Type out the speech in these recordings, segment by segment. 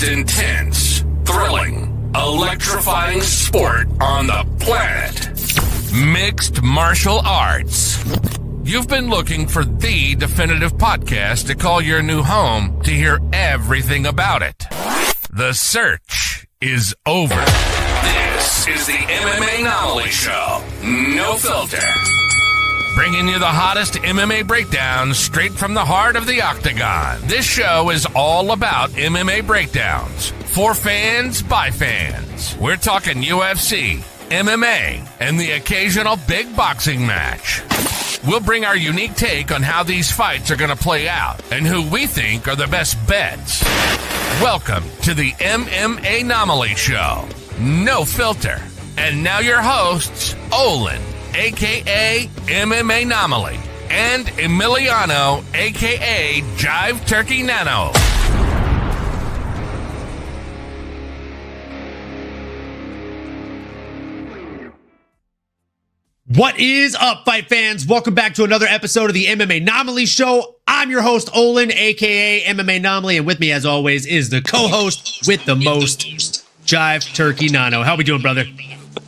most intense, thrilling, electrifying sport on the planet. Mixed martial arts. You've been looking for the definitive podcast to call your new home to hear everything about it. The search is over. This is the MMAnomaly Show. No filter. Bringing you the hottest MMA breakdowns straight from the heart of the octagon. This show is all about MMA breakdowns. For fans, by fans. We're talking UFC, MMA, and the occasional big boxing match. We'll bring our unique take on how these fights are going to play out and who we think are the best bets. Welcome to the MMAnomaly Show. No filter. And now your hosts, Olin, a.k.a. MMAnomaly, and Emiliano, a.k.a. Jive Turkey Nano. What is up, fight fans? Welcome back to another episode of the MMAnomaly Show. I'm your host, Olin, a.k.a. MMAnomaly, and with me, as always, is the co-host with the most, Jive Turkey Nano. How we doing, brother?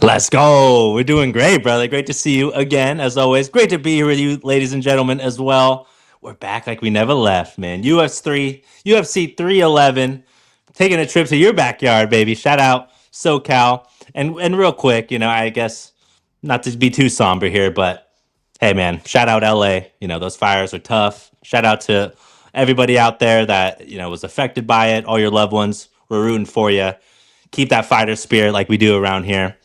Let's go. We're doing great, brother. Great to see you again, as always. Great to be here with you, ladies and gentlemen, as well. We're back like we never left, man. UFC 311, taking a trip to your backyard, baby. Shout out SoCal. And real quick, I guess, not to be too somber here, but hey, man, shout out LA. Those fires are tough. Shout out to everybody out there that, was affected by it. All your loved ones, we're rooting for you. Keep that fighter spirit like we do around here.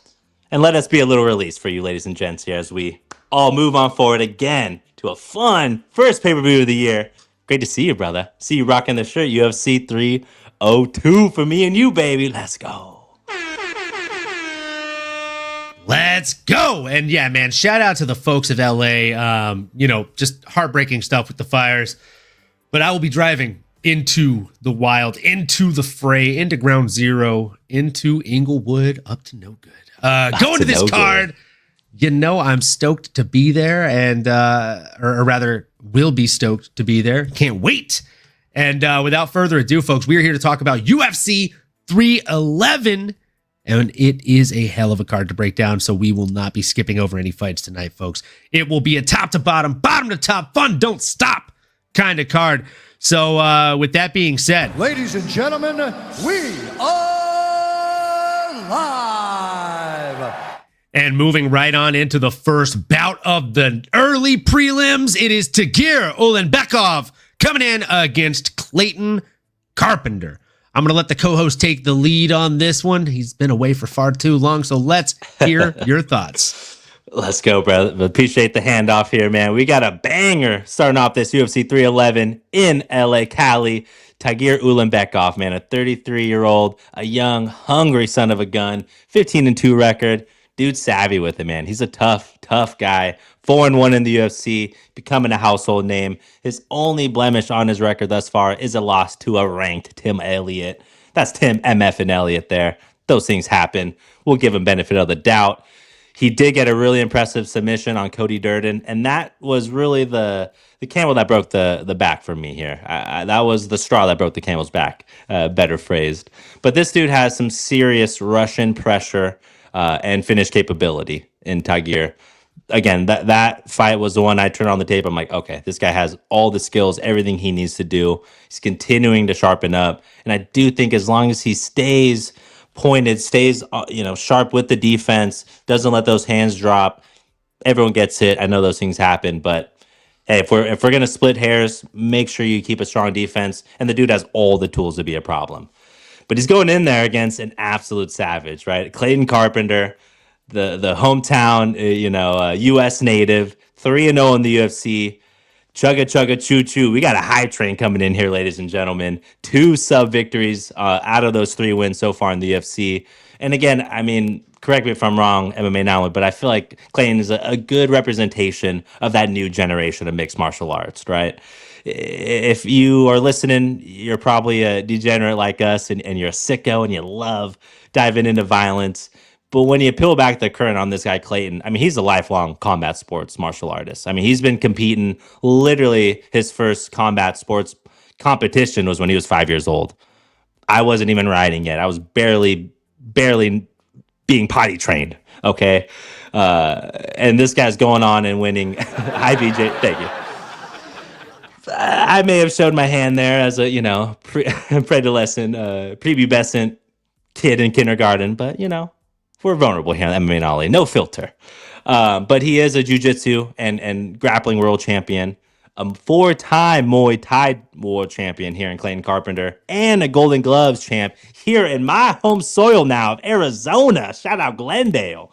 And let us be a little release for you, ladies and gents, here as we all move on forward again to a fun first pay-per-view of the year. Great to see you, brother. See you rocking the shirt, UFC 302 for me and you, baby. Let's go. Let's go. And yeah, man, shout out to the folks of LA. Just heartbreaking stuff with the fires. But I will be driving into the wild, into the fray, into ground zero, into Inglewood, up to no good. Going to this card, I'm stoked to be there, and or rather, will be stoked to be there. Can't wait. And without further ado, folks, we are here to talk about UFC 311. And it is a hell of a card to break down, so we will not be skipping over any fights tonight, folks. It will be a top to bottom, bottom to top, fun, don't stop kind of card. So with that being said, ladies and gentlemen, we are live. And moving right on into the first bout of the early prelims, it is Tagir Ulanbekov coming in against Clayton Carpenter. I'm going to let the co-host take the lead on this one. He's been away for far too long, so let's hear your thoughts. Let's go, brother. Appreciate the handoff here, man. We got a banger starting off this UFC 311 in LA, Cali. Tagir Ulanbekov, man, a 33-year-old, a young, hungry son of a gun, 15-2 record. Dude's savvy with it, man. He's a tough guy. 4-1 in the UFC, becoming a household name. His only blemish on his record thus far is a loss to a ranked Tim Elliott. That's Tim MF and Elliott there. Those things happen. We'll give him benefit of the doubt. He did get a really impressive submission on Cody Durden, and that was really the camel that broke the back for me here. That was the straw that broke the camel's back, better phrased. But this dude has some serious Russian pressure and finish capability in Tagir. Again, that fight was the one I turned on the tape. I'm like, okay, this guy has all the skills, everything he needs to do. He's continuing to sharpen up. And I do think as long as he stays pointed, stays sharp with the defense, doesn't let those hands drop, everyone gets hit. I know those things happen, but hey, if we're going to split hairs, make sure you keep a strong defense. And the dude has all the tools to be a problem. But he's going in there against an absolute savage, right? Clayton Carpenter, the hometown, U.S. native, 3-0 in the UFC. Chugga, choo-choo. We got a high train coming in here, ladies and gentlemen. 2 sub-victories out of those 3 wins so far in the UFC. And again, I mean, correct me if I'm wrong, MMAnomaly, but I feel like Clayton is a good representation of that new generation of mixed martial arts, right? If you are listening, you're probably a degenerate like us, and you're a sicko, and you love diving into violence. But when you peel back the curtain on this guy, Clayton, I mean, he's a lifelong combat sports martial artist. I mean, he's been competing. Literally, his first combat sports competition was when he was 5 years old. I wasn't even riding yet. I was barely being potty trained. Okay. And this guy's going on and winning. Hi, BJ. Thank you. I may have showed my hand there as a, prepubescent kid in kindergarten, but, we're vulnerable here on MMAnomaly. No filter. But he is a jiu-jitsu and grappling world champion, a 4-time Muay Thai world champion here in Clayton Carpenter, and a Golden Gloves champ here in my home soil now of Arizona. Shout out Glendale.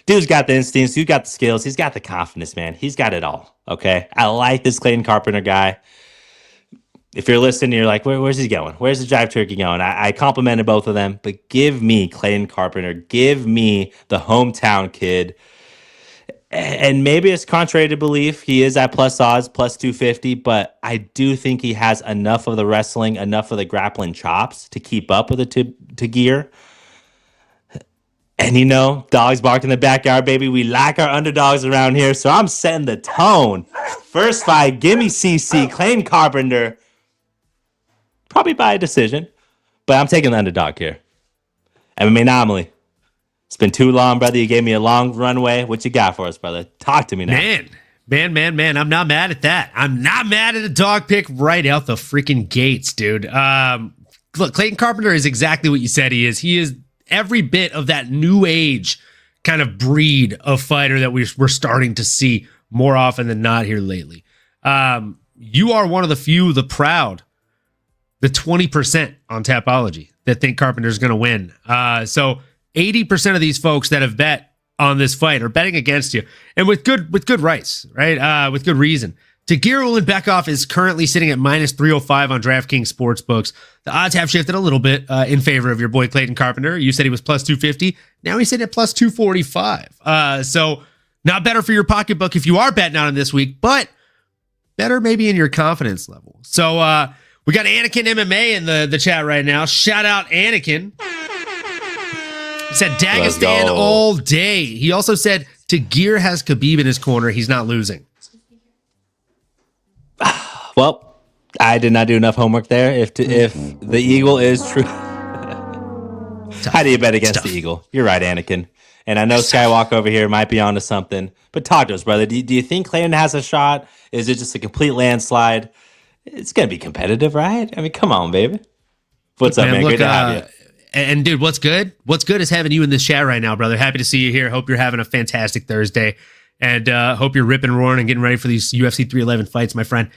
Dude's got the instincts. Dude's got the skills. He's got the confidence, man. He's got it all, okay? I like this Clayton Carpenter guy. If you're listening, you're like, where's he going? Where's the Jive Turkey going? I complimented both of them, but give me Clayton Carpenter. Give me the hometown kid. And maybe it's contrary to belief. He is at plus odds, plus 250, but I do think he has enough of the wrestling, enough of the grappling chops to keep up with the Tagir. And dogs bark in the backyard, baby. We like our underdogs around here, so I'm setting the tone. First fight, give me CC, Clayton Carpenter. Probably by a decision, but I'm taking the underdog here. MMAnomaly. It's been too long, brother. You gave me a long runway. What you got for us, brother? Talk to me now. Man. I'm not mad at that. I'm not mad at a dog pick right out the freaking gates, dude. Look, Clayton Carpenter is exactly what you said he is. He is every bit of that new age kind of breed of fighter that we're starting to see more often than not here lately. You are one of the few, the proud, the 20% on Tapology that think Carpenter's going to win. So 80% of these folks that have bet on this fight are betting against you, and with good rights, right? With good reason. Tagir Ulanbekov is currently sitting at minus 305 on DraftKings Sportsbooks. The odds have shifted a little bit in favor of your boy Clayton Carpenter. You said he was plus 250. Now he's sitting at plus 245. So not better for your pocketbook if you are betting on him this week, but better maybe in your confidence level. So we got Anakin MMA in the chat right now. Shout out Anakin. He said Dagestan all day. He also said Tagir has Khabib in his corner. He's not losing. Well, I did not do enough homework there. If the Eagle is true, how do you bet against the Eagle? You're right, Anakin. And I know Skywalk over here might be onto something, but talk to us, brother. Do you think Clayton has a shot? Is it just a complete landslide? It's gonna be competitive, right? I mean, come on, baby. What's up, man? Look, great to have you. And dude, what's good? What's good is having you in this chat right now, brother. Happy to see you here. Hope you're having a fantastic Thursday, and hope you're ripping and roaring and getting ready for these UFC 311 fights, my friend.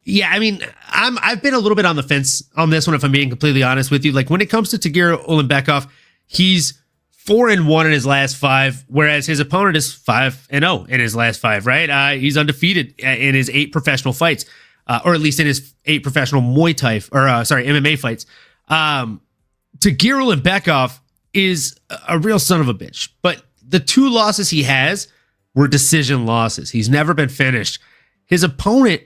Yeah, I mean, I've been a little bit on the fence on this one, if I'm being completely honest with you. Like, when it comes to Tagir Ulanbekov, he's 4-1 in his last 5, whereas his opponent is 5-0 in his last 5, right? He's undefeated in his 8 professional fights, or at least in his 8 professional MMA fights. Tagir Ulanbekov is a real son of a bitch, but the 2 losses he has were decision losses. He's never been finished. His opponent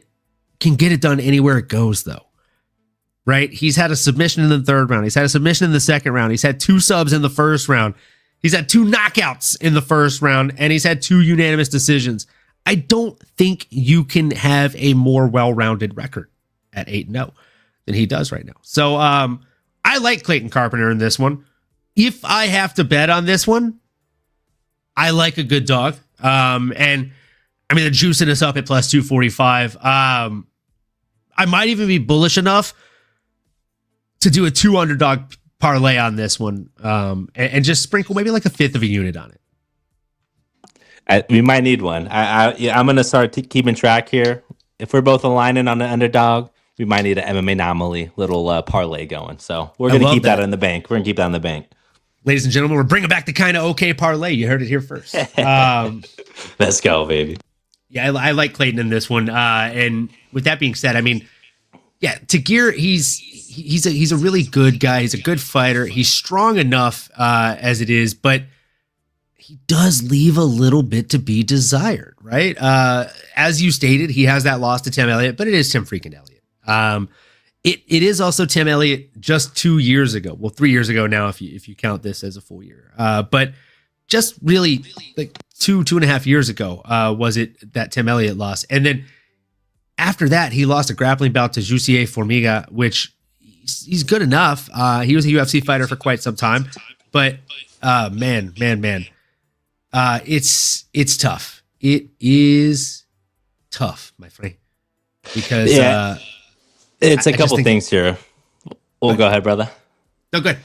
can get it done anywhere it goes, though, right? He's had a submission in the 3rd round. He's had a submission in the 2nd round. He's had 2 subs in the 1st round. He's had 2 knockouts in the 1st round, and he's had 2 unanimous decisions. I don't think you can have a more well-rounded record at 8-0 than he does right now. So I like Clayton Carpenter in this one. If I have to bet on this one, I like a good dog. And I mean, they're juicing us up at plus 245. I might even be bullish enough to do a 2 underdog parlay on this one, and just sprinkle maybe like a 1/5 of a unit on it. We might need one. I'm going to start keeping track here. If we're both aligning on the underdog, we might need an MMA little parlay going. So we're going to keep that in the bank. We're going to keep that in the bank. Ladies and gentlemen, we're bringing back the kind of okay parlay. You heard it here first. Let's go, baby. Yeah, I like Clayton in this one. And with that being said, I mean, yeah, Tagir, he's a really good guy. He's a good fighter. He's strong enough as it is, but he does leave a little bit to be desired, right? As you stated, he has that loss to Tim Elliott, but it is Tim freaking Elliott. It is also Tim Elliott just 2 years ago. Well, 3 years ago now, if you count this as a full year. But just really like 2.5 years ago was it that Tim Elliott lost. And then after that, he lost a grappling bout to Jussier Formiga, which he's good enough. He was a UFC fighter for quite some time, but man, it's tough. It is tough, my friend, because it's a couple things here. We'll go ahead, brother. No, good.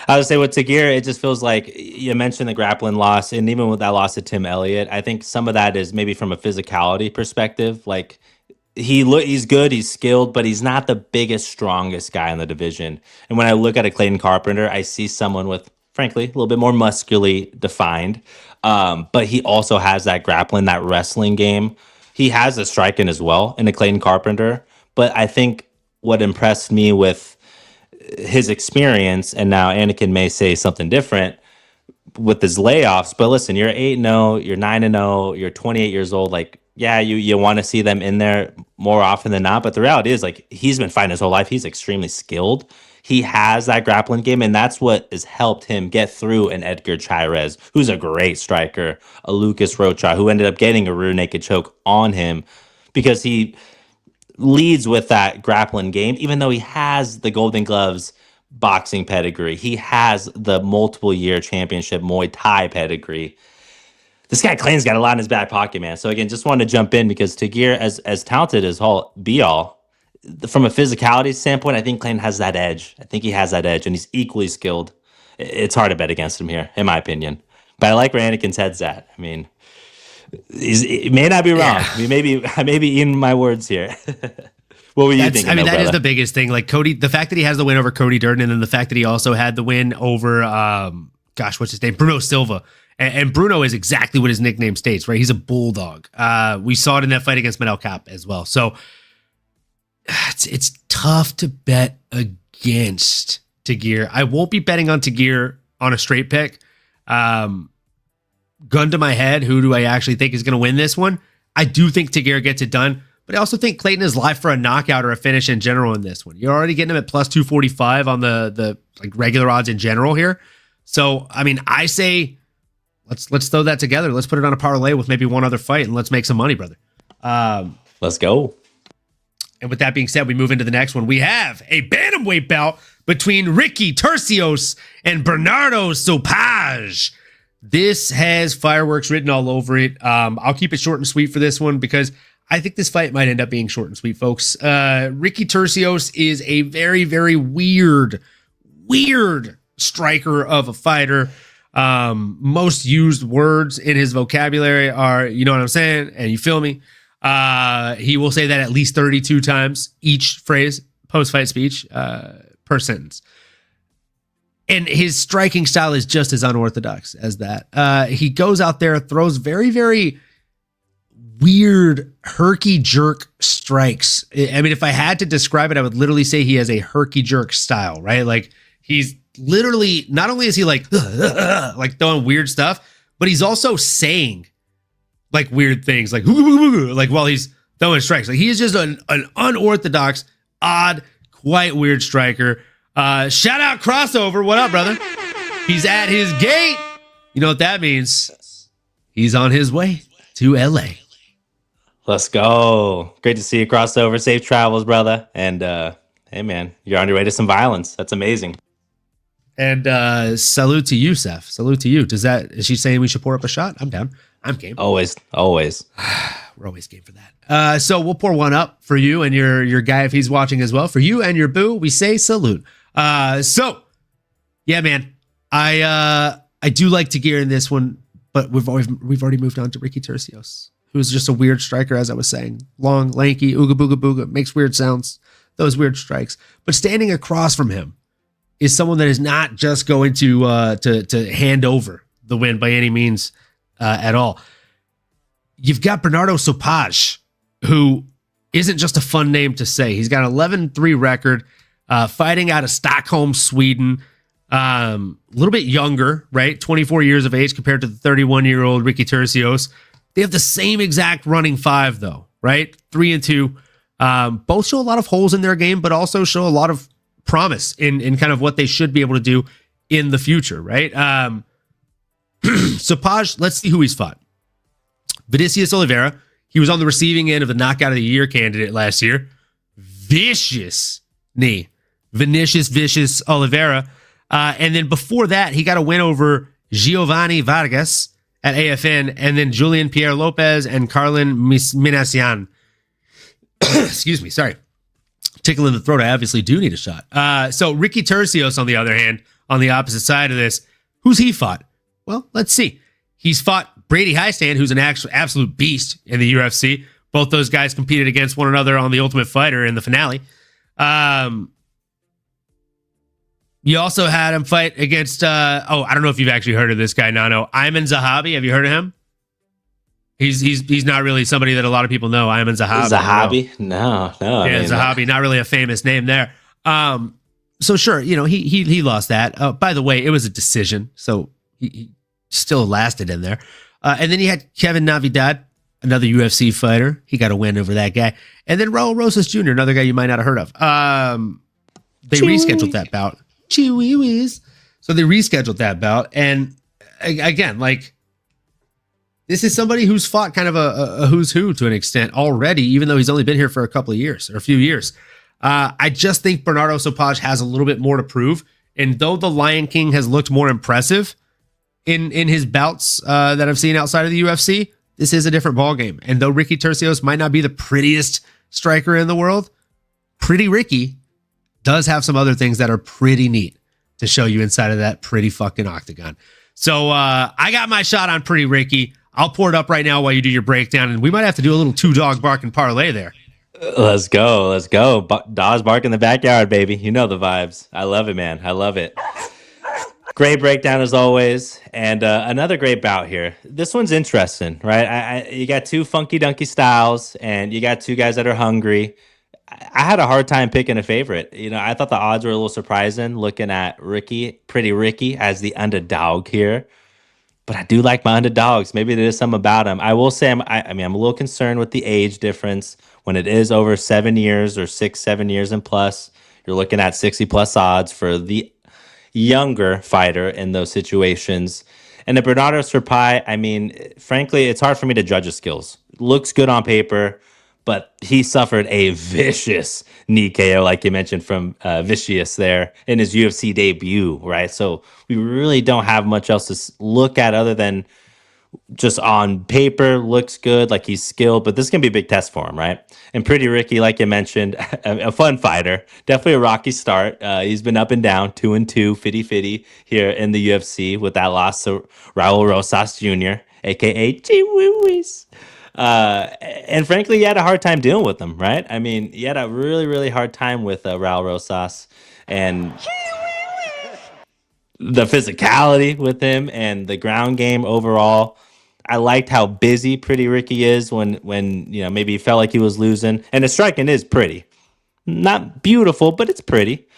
I would say with Tagir, it just feels like you mentioned the grappling loss, and even with that loss to Tim Elliott, I think some of that is maybe from a physicality perspective. Like he's good, he's skilled, but he's not the biggest, strongest guy in the division. And when I look at a Clayton Carpenter, I see someone with, frankly, a little bit more muscularly defined, but he also has that grappling, that wrestling game. He has a striking as well in a Clayton Carpenter, but I think what impressed me with his experience, and now Anakin may say something different with his layoffs, but listen, you're 8-0, you're 9-0, you're 28 years old. Like, yeah, you want to see them in there more often than not, but the reality is, like, he's been fighting his whole life. He's extremely skilled. He has that grappling game, and that's what has helped him get through an Edgar Chairez, who's a great striker, a Lucas Rocha, who ended up getting a rear naked choke on him because he leads with that grappling game, even though he has the Golden Gloves boxing pedigree. He has the multiple year championship Muay Thai pedigree. This guy Clayton's got a lot in his back pocket, man. So again, just wanted to jump in because Tagir, as talented as be all, from a physicality standpoint, I think Clayton has that edge. I think he has that edge, and he's equally skilled. It's hard to bet against him here, in my opinion. But I like where Anakin's head's at. I mean, he may not be wrong. Yeah. I mean, I may be in my words here. What were you thinking? I mean, that brother? is the biggest thing. Like Cody, the fact that he has the win over Cody Durden, and then the fact that he also had the win over, what's his name? Bruno Silva. And Bruno is exactly what his nickname states, right? He's a bulldog. We saw it in that fight against Manel Cap as well. So it's tough to bet against Tagir. I won't be betting on Tagir on a straight pick. Gun to my head, who do I actually think is going to win this one? I do think Tagir gets it done, but I also think Clayton is live for a knockout or a finish in general in this one. You're already getting him at plus 245 on the like regular odds in general here. So, I mean, I say let's throw that together. Let's put it on a parlay with maybe one other fight, and let's make some money, brother. Let's go. And with that being said, we move into the next one. We have a bantamweight bout between Ricky Turcios and Bernardo Sopage. This has fireworks written all over it. I'll keep it short and sweet for this one because I think this fight might end up being short and sweet, folks. Ricky Turcios is a very, very weird striker of a fighter. Most used words in his vocabulary are, you know what I'm saying? And you feel me? He will say that at least 32 times each phrase, post-fight speech, per sentence. And his striking style is just as unorthodox as that. He goes out there, throws very, very weird herky-jerk strikes. I mean, if I had to describe it, I would literally say he has a herky-jerk style, right? Like, he's literally, not only is he like throwing weird stuff, but he's also saying like weird things, like while he's throwing strikes. Like, he is just an unorthodox, odd, quite weird striker. Shout out Crossover. What up, brother? He's at his gate. You know what that means? He's on his way to LA. Let's go. Great to see you, Crossover. Safe travels, brother. And hey, man, you're on your way to some violence. That's amazing. And salute to you, Seth. Salute to you. Is she saying we should pour up a shot? I'm down. I'm game. Always. We're always game for that. So we'll pour one up for you and your guy if he's watching as well. For you and your boo, we say salute. So yeah, man, I do like Tagir in this one, but we've already moved on to Ricky Turcios, who's just a weird striker, as I was saying. Long, lanky, ooga booga booga, makes weird sounds, those weird strikes. But standing across from him is someone that is not just going to hand over the win by any means at all. You've got Bernardo Sopage, who isn't just a fun name to say. He's got an 11-3 record, fighting out of Stockholm, Sweden. A little bit younger, right? 24 years of age compared to the 31-year-old Ricky Turcios. They have the same exact running five, though, right? 3-2. Both show a lot of holes in their game, but also show a lot of promise in kind of what they should be able to do in the future, right? Sopage, let's see who he's fought. Vinicius Oliveira, he was on the receiving end of the knockout of the year candidate last year. Vicious knee Vinicius Vicious Oliveira. And then before that, he got a win over Giovanni Vargas at AFN, and then Julian Pierre Lopez and Carlin Minassian. Excuse me, sorry. Tickle in the throat. I obviously do need a shot. So Ricky Turcios, on the other hand, on the opposite side of this, who's he fought? Well, let's see. He's fought Brady Highstand, who's an actual absolute beast in the UFC. Both those guys competed against one another on The Ultimate Fighter in the finale. You also had him fight against, I don't know if you've actually heard of this guy, Nano. Ayman Zahabi. Have you heard of him? He's not really somebody that a lot of people know. Ayman Zahabi. Zahabi? No. Yeah, Zahabi, not really a famous name there. So sure, he lost that. By the way, it was a decision, so he still lasted in there. And then you had Kevin Navidad, another UFC fighter. He got a win over that guy. And then Raul Rosas Jr., another guy you might not have heard of. They rescheduled that bout. Chihuahuas. So they rescheduled that bout. And again, this is somebody who's fought kind of a who's who to an extent already, even though he's only been here for a few years. I just think Bernardo Sopaj has a little bit more to prove. And though the Lion King has looked more impressive in his bouts that I've seen outside of the UFC, this is a different ballgame. And though Ricky Turcios might not be the prettiest striker in the world, Pretty Ricky does have some other things that are pretty neat to show you inside of that pretty fucking octagon. So I got my shot on Pretty Ricky. I'll pour it up right now while you do your breakdown, and we might have to do a little two-dog bark and parlay there. Let's go. Dogs bark in the backyard, baby. You know the vibes. I love it, man. I love it. Great breakdown as always, and another great bout here. This one's interesting, right? You got two funky dunky styles, and you got two guys that are hungry. I had a hard time picking a favorite. I thought the odds were a little surprising looking at Pretty Ricky as the underdog here. But I do like my underdogs. Maybe there is something about them. I will say I'm a little concerned with the age difference. When it is over 7 years or 6-7 years and plus, you're looking at 60 plus odds for the younger fighter in those situations. And the Bernardo Serpai, frankly, it's hard for me to judge his skills. Looks good on paper, but he suffered a vicious knee KO, like you mentioned, from Vicious there in his UFC debut, right? So we really don't have much else to look at other than just on paper, looks good, like he's skilled, but this is going to be a big test for him, right? And Pretty Ricky, like you mentioned, a fun fighter. Definitely a rocky start. He's been up and down, 2-2, 50-50 here in the UFC with that loss to Raul Rosas Jr., a.k.a. Chihuahuas. And frankly, he had a hard time dealing with them, right? He had a really, really hard time with Raul Rosas and the physicality with him and the ground game overall. I liked how busy Pretty Ricky is when maybe he felt like he was losing. And his striking is pretty. Not beautiful, but it's pretty.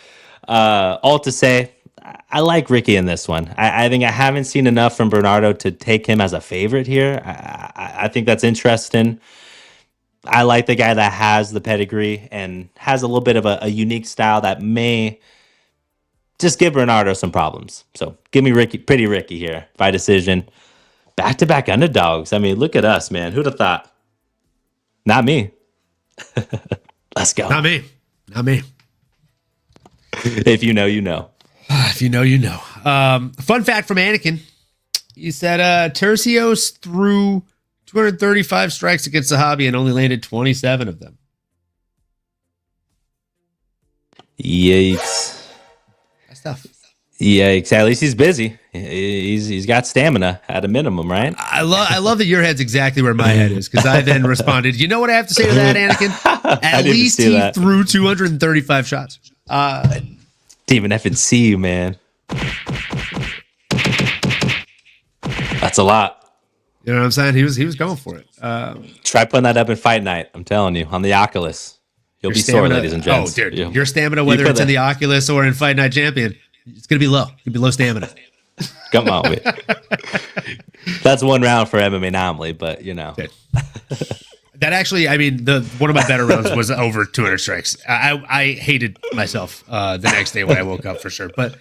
All to say, I like Ricky in this one. I think I haven't seen enough from Bernardo to take him as a favorite here. I think that's interesting. I like the guy that has the pedigree and has a little bit of a unique style that may just give Bernardo some problems. So give me Pretty Ricky here by decision. Back-to-back underdogs. Look at us, man. Who'd have thought? Not me. Let's go. Not me. If you know, you know. If you know, you know. Fun fact from Anakin. He said Turcios threw 235 strikes against Zahabi and only landed 27 of them. Yikes. That's tough. Yikes. At least he's busy. He's got stamina at a minimum, right? I love that your head's exactly where my head is, because I then responded, you know what I have to say to that, Anakin? At least he threw 235 shots. Didn't even effing see you, man. That's a lot. You know what I'm saying? He was going for it. Try putting that up in fight night. I'm telling you, on the Oculus. You'll be sore, ladies and gents. Oh, dude, your stamina, whether it's in the Oculus or in Fight Night Champion, it's going to be low. It's going to be low stamina. Come on, wait. That's one round for MMAnomaly, but That actually, one of my better rounds was over 200 strikes. I hated myself the next day when I woke up for sure. But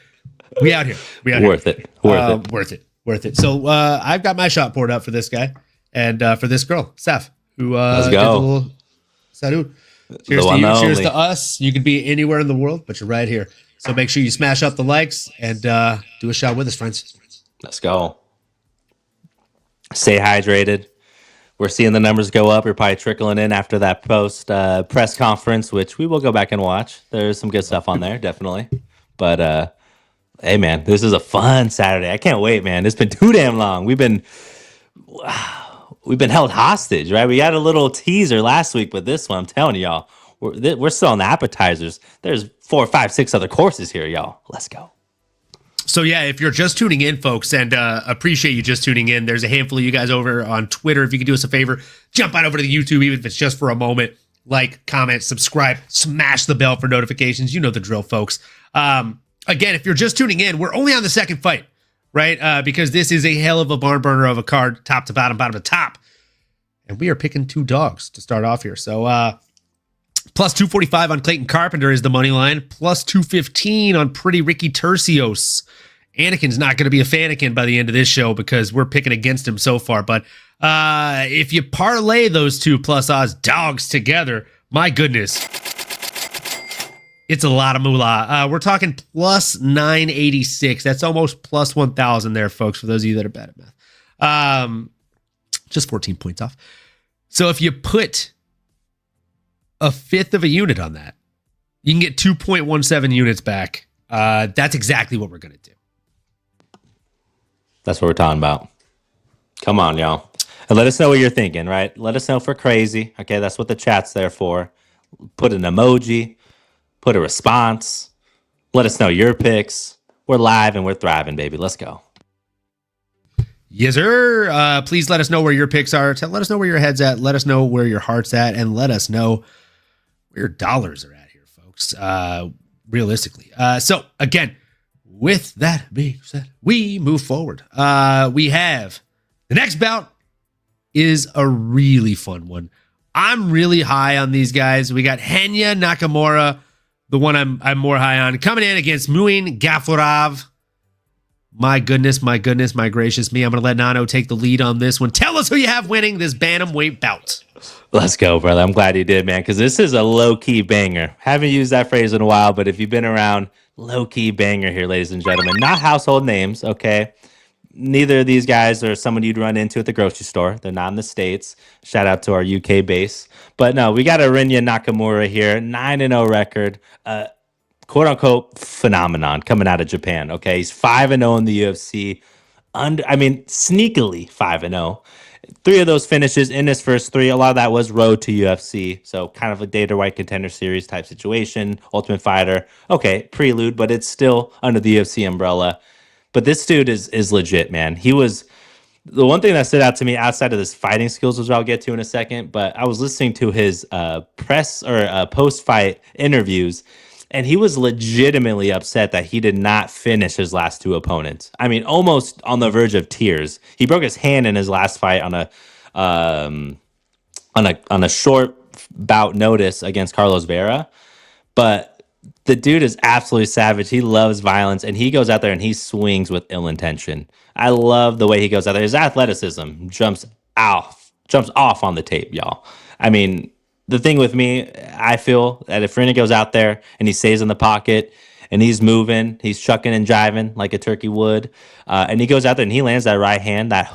we out here. Worth it. Worth it. So I've got my shot poured out for this guy and for this girl, Seth, who let's did a go. little salud. Cheers The to one you. and Cheers only. to us. You could be anywhere in the world, but you're right here. So make sure you smash up the likes and do a shot with us, friends. Let's go. Stay hydrated. We're seeing the numbers go up. You're probably trickling in after that post press conference, which we will go back and watch. There's some good stuff on there, definitely. But hey, man, this is a fun Saturday. I can't wait, man. It's been too damn long. We've been held hostage, right? We got a little teaser last week, but this one, I'm telling y'all, we're still on the appetizers. There's 4, 5, 6 other courses here, y'all. Let's go. So yeah, if you're just tuning in, folks, and appreciate you just tuning in, there's a handful of you guys over on Twitter. If you could do us a favor, jump on over to the YouTube, even if it's just for a moment. Like, comment, subscribe, smash the bell for notifications. You know the drill, folks. Again, if you're just tuning in, we're only on the second fight, right? Because this is a hell of a barn burner of a card, top to bottom, bottom to top. And we are picking 2 dogs to start off here. So plus 245 on Clayton Carpenter is the money line. Plus 215 on Pretty Ricky Tercios. Anakin's not going to be a Fanakin by the end of this show because we're picking against him so far. But if you parlay those 2 plus odds dogs together, my goodness, it's a lot of moolah. We're talking plus 986. That's almost plus 1,000 there, folks, for those of you that are bad at math. Just 14 points off. So if you put a fifth of a unit on that, you can get 2.17 units back. That's exactly what we're going to do. That's what we're talking about. Come on, y'all. And let us know what you're thinking, right? Let us know if we're crazy. Okay, that's what the chat's there for. Put an emoji. Put a response. Let us know your picks. We're live and we're thriving, baby. Let's go. Yes, sir. Please let us know where your picks are. Let us know where your head's at. Let us know where your heart's at. And let us know where your dollars are at here, folks. Realistically. So, again, with that being said, we move forward. We have the next bout is a really fun one. I'm really high on these guys. We got Henya Nakamura, the one I'm more high on, coming in against Muin Gafurov. My goodness, my gracious me. I'm going to let Nano take the lead on this one. Tell us who you have winning this bantamweight bout. Let's go, brother. I'm glad you did, man, because this is a low-key banger. Haven't used that phrase in a while, but if you've been around, low-key banger here, ladies and gentlemen. Not household names, okay? Neither of these guys are someone you'd run into at the grocery store. They're not in the States. Shout out to our UK base. But no, we got Arinya Nakamura here, 9-0 record. Quote-unquote phenomenon coming out of Japan, okay? He's 5-0 in the UFC. Sneakily 5-0. 3 of those finishes in his first 3, a lot of that was road to UFC. So kind of a Dana White Contender Series type situation. Ultimate Fighter. Okay, prelude, but it's still under the UFC umbrella. But this dude is legit, man. He was the one thing that stood out to me outside of his fighting skills, which I'll get to in a second. But I was listening to his press or post-fight interviews, and he was legitimately upset that he did not finish his last 2 opponents. I mean, almost on the verge of tears. He broke his hand in his last fight on a short bout notice against Carlos Vera, but the dude is absolutely savage. He loves violence, and he goes out there and he swings with ill intention. I love the way he goes out there. His athleticism jumps off on the tape, y'all. I mean, the thing with me, I feel that if Rena goes out there and he stays in the pocket and he's moving, he's chucking and jiving like a turkey would, and he goes out there and he lands that right hand, that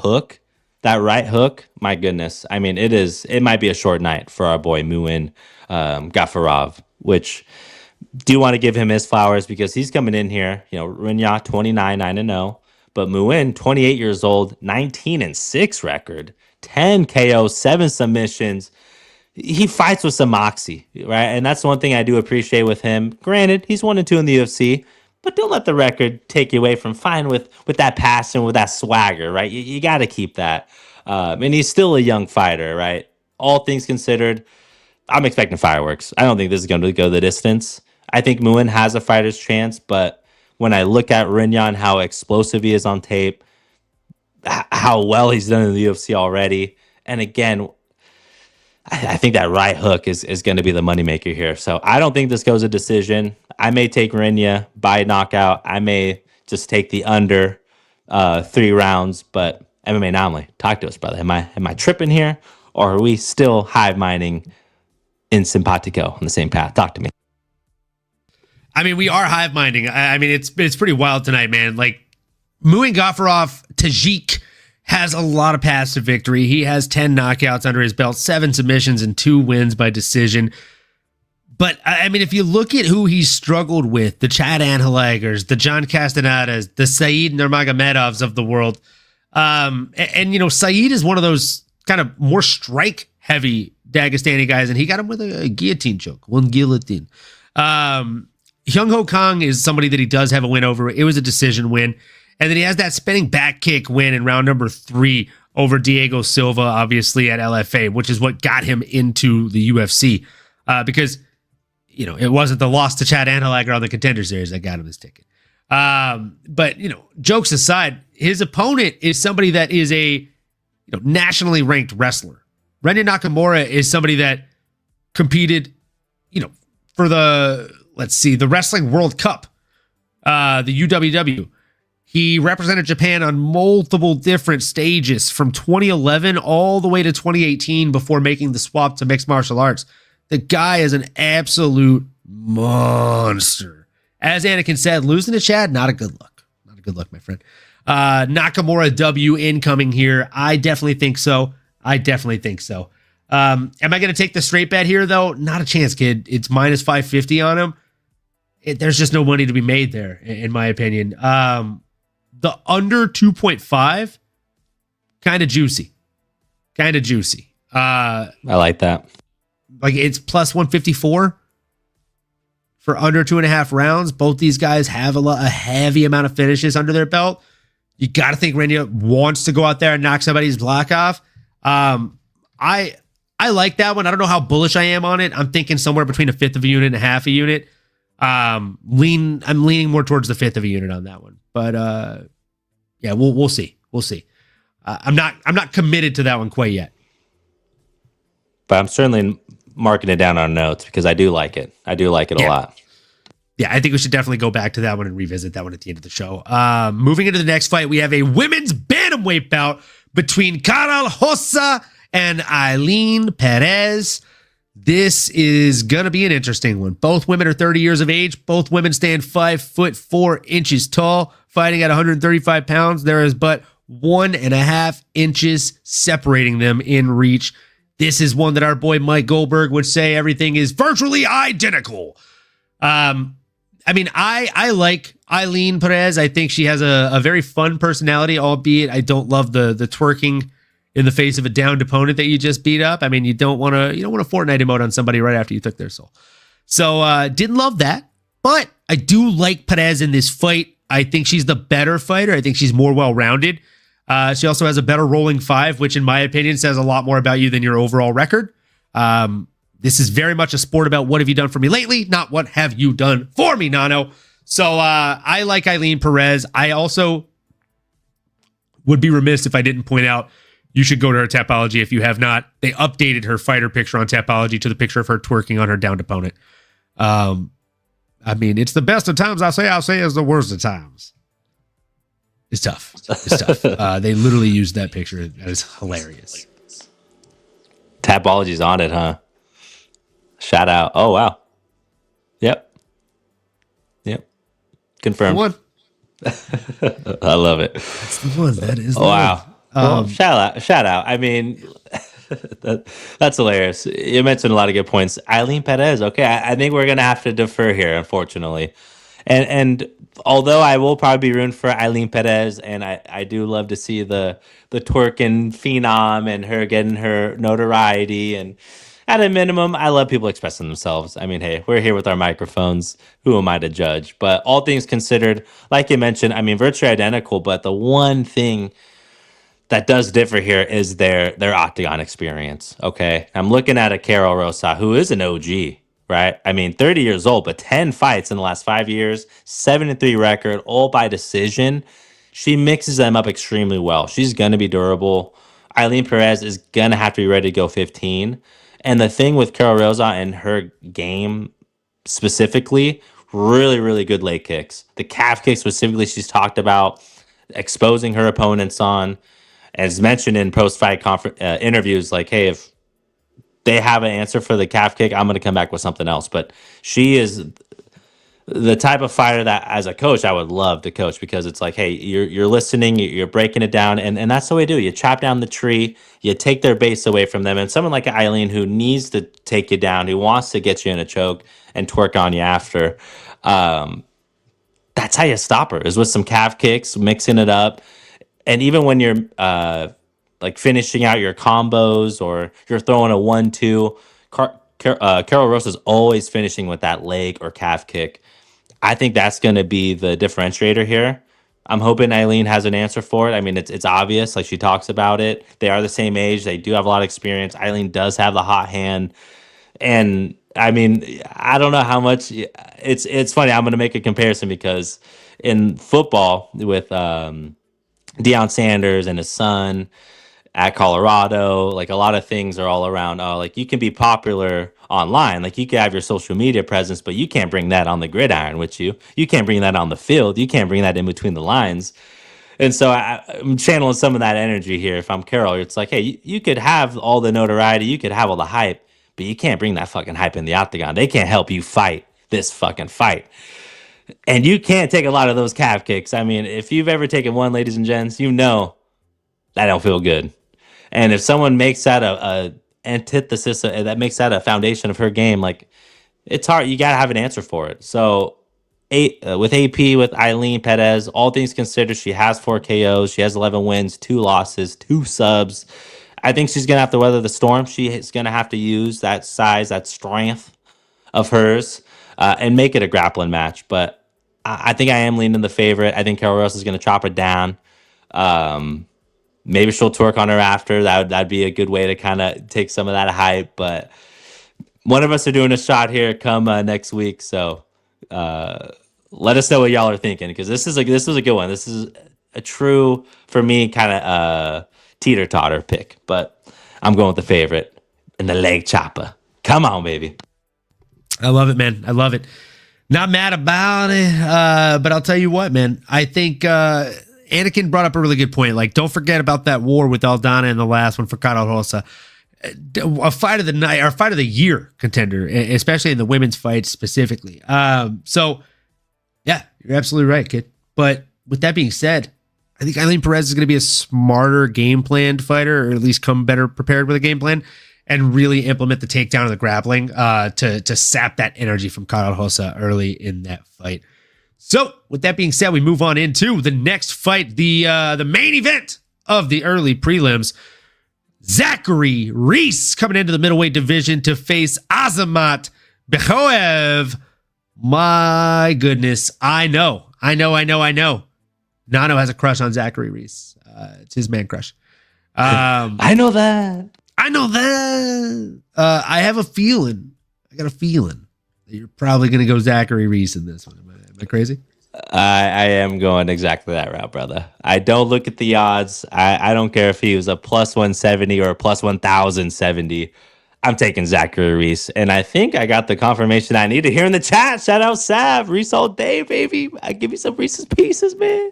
right hook, my goodness. I mean, it might be a short night for our boy Muin Gafurov, which do want to give him his flowers because he's coming in here, Rinya 29, 9-0, but Muin 28 years old, 19-6 record, 10 KO, 7 submissions. He fights with some moxie, right? And that's one thing I do appreciate with him. Granted, he's 1-2 in the UFC, but don't let the record take you away from fighting with that passion, with that swagger, right? You got to keep that. And he's still a young fighter, right? All things considered, I'm expecting fireworks. I don't think this is going to go the distance. I think Muin has a fighter's chance, but when I look at Rinya and how explosive he is on tape, how well he's done in the UFC already, and again, I think that right hook is going to be the moneymaker here. So I don't think this goes a decision. I may take Rinya by knockout. I may just take the under 3 rounds, but MMAnomaly, talk to us, brother. Am I tripping here, or are we still hive mining in simpatico on the same path. Talk to me. I mean, we are hive minding. I mean, it's pretty wild tonight, man. Like, Muin Gafurov, Tajik has a lot of paths to victory. He has 10 knockouts under his belt, 7 submissions, and 2 wins by decision. But, I mean, if you look at who he's struggled with, the Chad Anhalagers, the John Castanedas, the Saeed Nurmagomedovs of the world, and you know, Saeed is one of those kind of more strike-heavy Dagestani guys, and he got him with a guillotine choke, one guillotine. Hyung Ho Kang is somebody that he does have a win over. It was a decision win. And then he has that spinning back kick win in round number 3 over Diego Silva, obviously at LFA, which is what got him into the UFC. Because, you know, it wasn't the loss to Chad Anhalager on the Contender Series that got him his ticket. But, you know, jokes aside, his opponent is somebody that is a nationally ranked wrestler. Renya Nakamura is somebody that competed, for the Wrestling World Cup, the UWW. He represented Japan on multiple different stages from 2011 all the way to 2018 before making the swap to mixed martial arts. The guy is an absolute monster. As Anakin said, losing to Chad, not a good look. Not a good look, my friend. Nakamura W incoming here. I definitely think so. Am I going to take the straight bet here, though? Not a chance, kid. It's minus 550 on him. There's just no money to be made there, in my opinion. The under 2.5, kind of juicy. I like that. Like, it's plus 154 for under 2.5 rounds. Both these guys have a heavy amount of finishes under their belt. You got to think Renya wants to go out there and knock somebody's block off. I like that one. I don't know how bullish I am on it. I'm thinking somewhere between a fifth of a unit and a half a unit. I'm leaning more towards the fifth of a unit on that one. But yeah, we'll see. I'm not committed to that one quite yet. But I'm certainly marking it down on notes because I do like it. A lot. Yeah, I think we should definitely go back to that one and revisit that one at the end of the show. Moving into the next fight, we have a women's bantamweight bout between Karol Rosa and Eileen Perez. This is going to be an interesting one. Both women are 30 years of age. Both women stand 5'4" tall, fighting at 135 pounds. There is but 1.5 inches separating them in reach. This is one that our boy Mike Goldberg would say everything is virtually identical. I mean, I like Eileen Perez. I think she has a very fun personality, albeit I don't love the twerking in the face of a downed opponent that you just beat up. I mean, you don't want to Fortnite emote on somebody right after you took their soul. So didn't love that, but I do like Perez in this fight. I think she's the better fighter. I think she's more well-rounded. She also has a better rolling 5, which in my opinion says a lot more about you than your overall record. This is very much a sport about what have you done for me lately, not what have you done for me, Nano. So I like Eileen Perez. I also would be remiss if I didn't point out you should go to her Tapology if you have not. They updated her fighter picture on Tapology to the picture of her twerking on her downed opponent. I mean, it's the best of times. I'll say it's the worst of times. It's tough. They literally used that picture. That is hilarious. Tapology's on it, huh? Shout out. Oh, wow. Yep. Confirmed. One. I love it. That's the one. That is the wow. one. Well, shout out. I mean, that's hilarious. You mentioned a lot of good points. Eileen Perez. Okay, I think we're gonna have to defer here, unfortunately. And although I will probably be rooting for Eileen Perez, and I do love to see the twerking phenom and her getting her notoriety, and at a minimum, I love people expressing themselves. I mean, hey, we're here with our microphones. Who am I to judge? But all things considered, like you mentioned, I mean, virtually identical. But the one thing that does differ here is their octagon experience. Okay, I'm looking at a Karol Rosa who is an OG, right? I mean, 30 years old, but 10 fights in the last 5 years, 7-3 record, all by decision. She mixes them up extremely well. She's gonna be durable. Eileen Perez is gonna have to be ready to go 15. And the thing with Karol Rosa and her game specifically, really, really good leg kicks. The calf kicks specifically, she's talked about exposing her opponents on. As mentioned in post-fight interviews, like, hey, if they have an answer for the calf kick, I'm going to come back with something else. But she is the type of fighter that, as a coach, I would love to coach, because it's like, hey, you're listening, you're breaking it down, and that's the way to do. You chop down the tree, you take their base away from them, and someone like Eileen, who needs to take you down, who wants to get you in a choke and twerk on you after, that's how you stop her, is with some calf kicks, mixing it up. And even when you're like finishing out your combos, or you're throwing a 1-2, Carol Rosa's always finishing with that leg or calf kick. I think that's going to be the differentiator here. I'm hoping Eileen has an answer for it. I mean, it's obvious, like she talks about it. They are the same age. They do have a lot of experience. Eileen does have the hot hand. And I mean, I don't know how much it's funny. I'm going to make a comparison, because in football with Deion Sanders and his son at Colorado, like a lot of things are all around. Oh, like you can be popular online, like you can have your social media presence, but you can't bring that on the gridiron with you. You can't bring that on the field. You can't bring that in between the lines. And so I'm channeling some of that energy here. If I'm Carol, it's like, hey, you could have all the notoriety, you could have all the hype, but you can't bring that fucking hype in the octagon. They can't help you fight this fucking fight. And you can't take a lot of those calf kicks. I mean, if you've ever taken one, ladies and gents, you know that don't feel good. And if someone makes that a antithesis, that makes that a foundation of her game, like, it's hard. You got to have an answer for it. So with AP, with Eileen Perez, all things considered, she has 4 KOs. She has 11 wins, 2 losses, 2 subs. I think she's going to have to weather the storm. She is going to have to use that size, that strength of hers, and make it a grappling match. But I think I am leaning the favorite. I think Carol Rosa is going to chop her down. Maybe she'll twerk on her after. That'd be a good way to kind of take some of that hype. But one of us are doing a shot here come next week. So let us know what y'all are thinking, because this is a good one. This is a true, for me, kind of teeter-totter pick. But I'm going with the favorite and the leg chopper. Come on, baby. I love it, man. I love it. Not mad about it, but I'll tell you what, man. I think Anakin brought up a really good point. Like, don't forget about that war with Aldana in the last one for Carol Rosa. A fight of the night, or fight of the year contender, especially in the women's fights specifically. So, yeah, you're absolutely right, kid. But with that being said, I think Eileen Perez is going to be a smarter game planned fighter, or at least come better prepared with a game plan, and really implement the takedown of the grappling to sap that energy from Carol Rosa early in that fight. So, with that being said, we move on into the next fight, the main event of the early prelims. Zachary Reese coming into the middleweight division to face Azamat Bekhoev. My goodness, I know. Nano has a crush on Zachary Reese. It's his man crush. I know that. I have a feeling. I got a feeling that you're probably going to go Zachary Reese in this one. Am I crazy? I am going exactly that route, brother. I don't look at the odds. I don't care if he was a plus 170 or a plus 1070. I'm taking Zachary Reese. And I think I got the confirmation I needed here in the chat. Shout out Sav. Reese all day, baby. I give me some Reese's Pieces, man.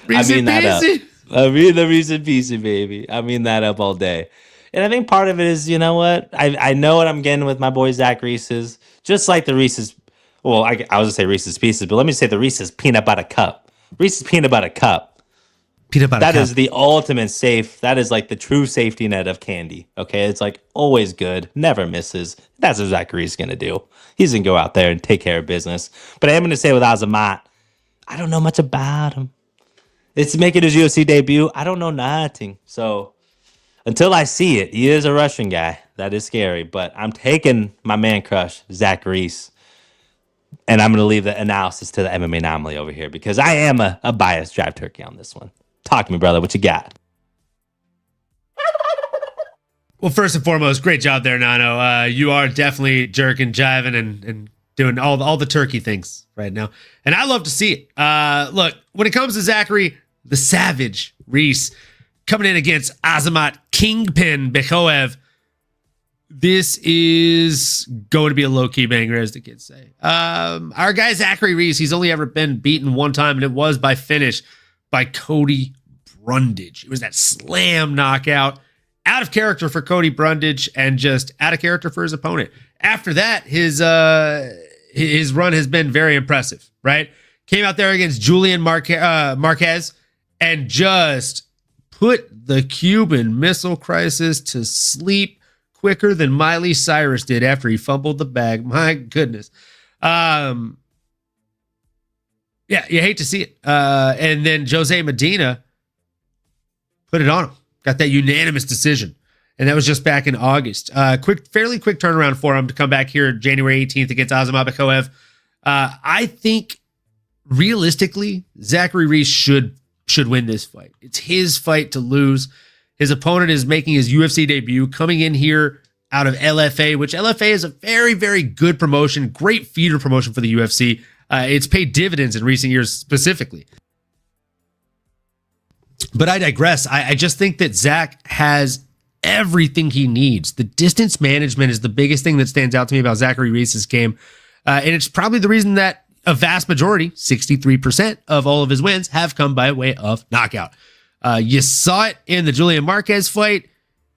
Reese's Pieces. I mean the Reese's Pieces, baby. I mean that up all day. And I think part of it is, you know what? I know what I'm getting with my boy Zach Reese's. Just like the Reese's, well, I was going to say Reese's Pieces, but let me say the Reese's Peanut Butter Cup. Reese's Peanut Butter Cup. Peanut butter That cup. is the ultimate safe. That is like the true safety net of candy. Okay, it's like always good, never misses. That's what Zachary's gonna do. He's gonna go out there and take care of business. But I am gonna say with Azamat, I don't know much about him. It's making his UFC debut. I don't know nothing. So until I see it, he is a Russian guy. That is scary. But I'm taking my man crush, Zach Reese. And I'm going to leave the analysis to the MMA anomaly over here, because I am a biased drive turkey on this one. Talk to me, brother. What you got? Well, first and foremost, great job there, Nano. You are definitely jerking, jiving, and doing all the turkey things right now. And I love to see it. Look, when it comes to Zachary, the Savage Reese, coming in against Azamat Kingpin Bekhoev, this is going to be a low-key banger, as the kids say. Our guy Zachary Reese, he's only ever been beaten one time, and it was by finish by Cody Brundage. It was that slam knockout out of character for Cody Brundage and just out of character for his opponent. After that, his run has been very impressive, right? Came out there against Julian Marquez and just put the Cuban Missile Crisis to sleep quicker than Miley Cyrus did after he fumbled the bag. My goodness. Yeah, you hate to see it. And then Jose Medina put it on him. Got that unanimous decision. And that was just back in August. Fairly quick turnaround for him to come back here January 18th against Azamat I think realistically, Zachary Reese should win this fight. It's his fight to lose. His opponent is making his UFC debut, coming in here out of LFA, which LFA is a very, very good promotion, great feeder promotion for the UFC. It's paid dividends in recent years specifically. But I digress. I just think that Zach has everything he needs. The distance management is the biggest thing that stands out to me about Zachary Reese's game. And it's probably the reason that a vast majority, 63% of all of his wins, have come by way of knockout. You saw it in the Julian Marquez fight.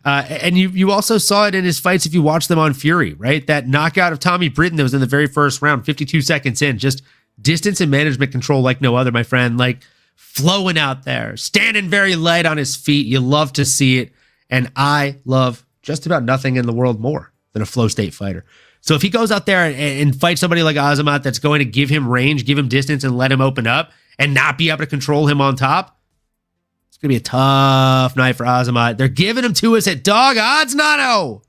And you also saw it in his fights if you watch them on Fury, right? That knockout of Tommy Britton that was in the very first round, 52 seconds in, just distance and management control like no other, my friend. Like flowing out there, standing very light on his feet. You love to see it. And I love just about nothing in the world more than a flow state fighter. So if he goes out there and fights somebody like Azamat that's going to give him range, give him distance, and let him open up and not be able to control him on top, it's going to be a tough night for Azamat. They're giving him to us at dog odds, Nano.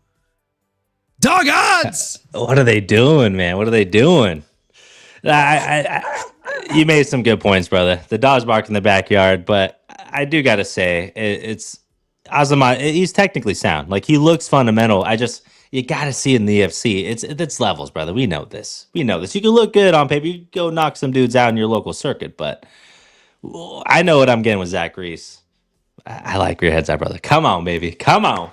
Dog odds. What are they doing, man? What are they doing? You made some good points, brother. The dog's bark in the backyard, but I do got to say, it's Azamat. He's technically sound. Like, he looks fundamental. You got to see it in the UFC. It's levels, brother. We know this. You can look good on paper. You can go knock some dudes out in your local circuit, but I know what I'm getting with Zach Reese. I like where your head's at, brother. Come on, baby. Come on.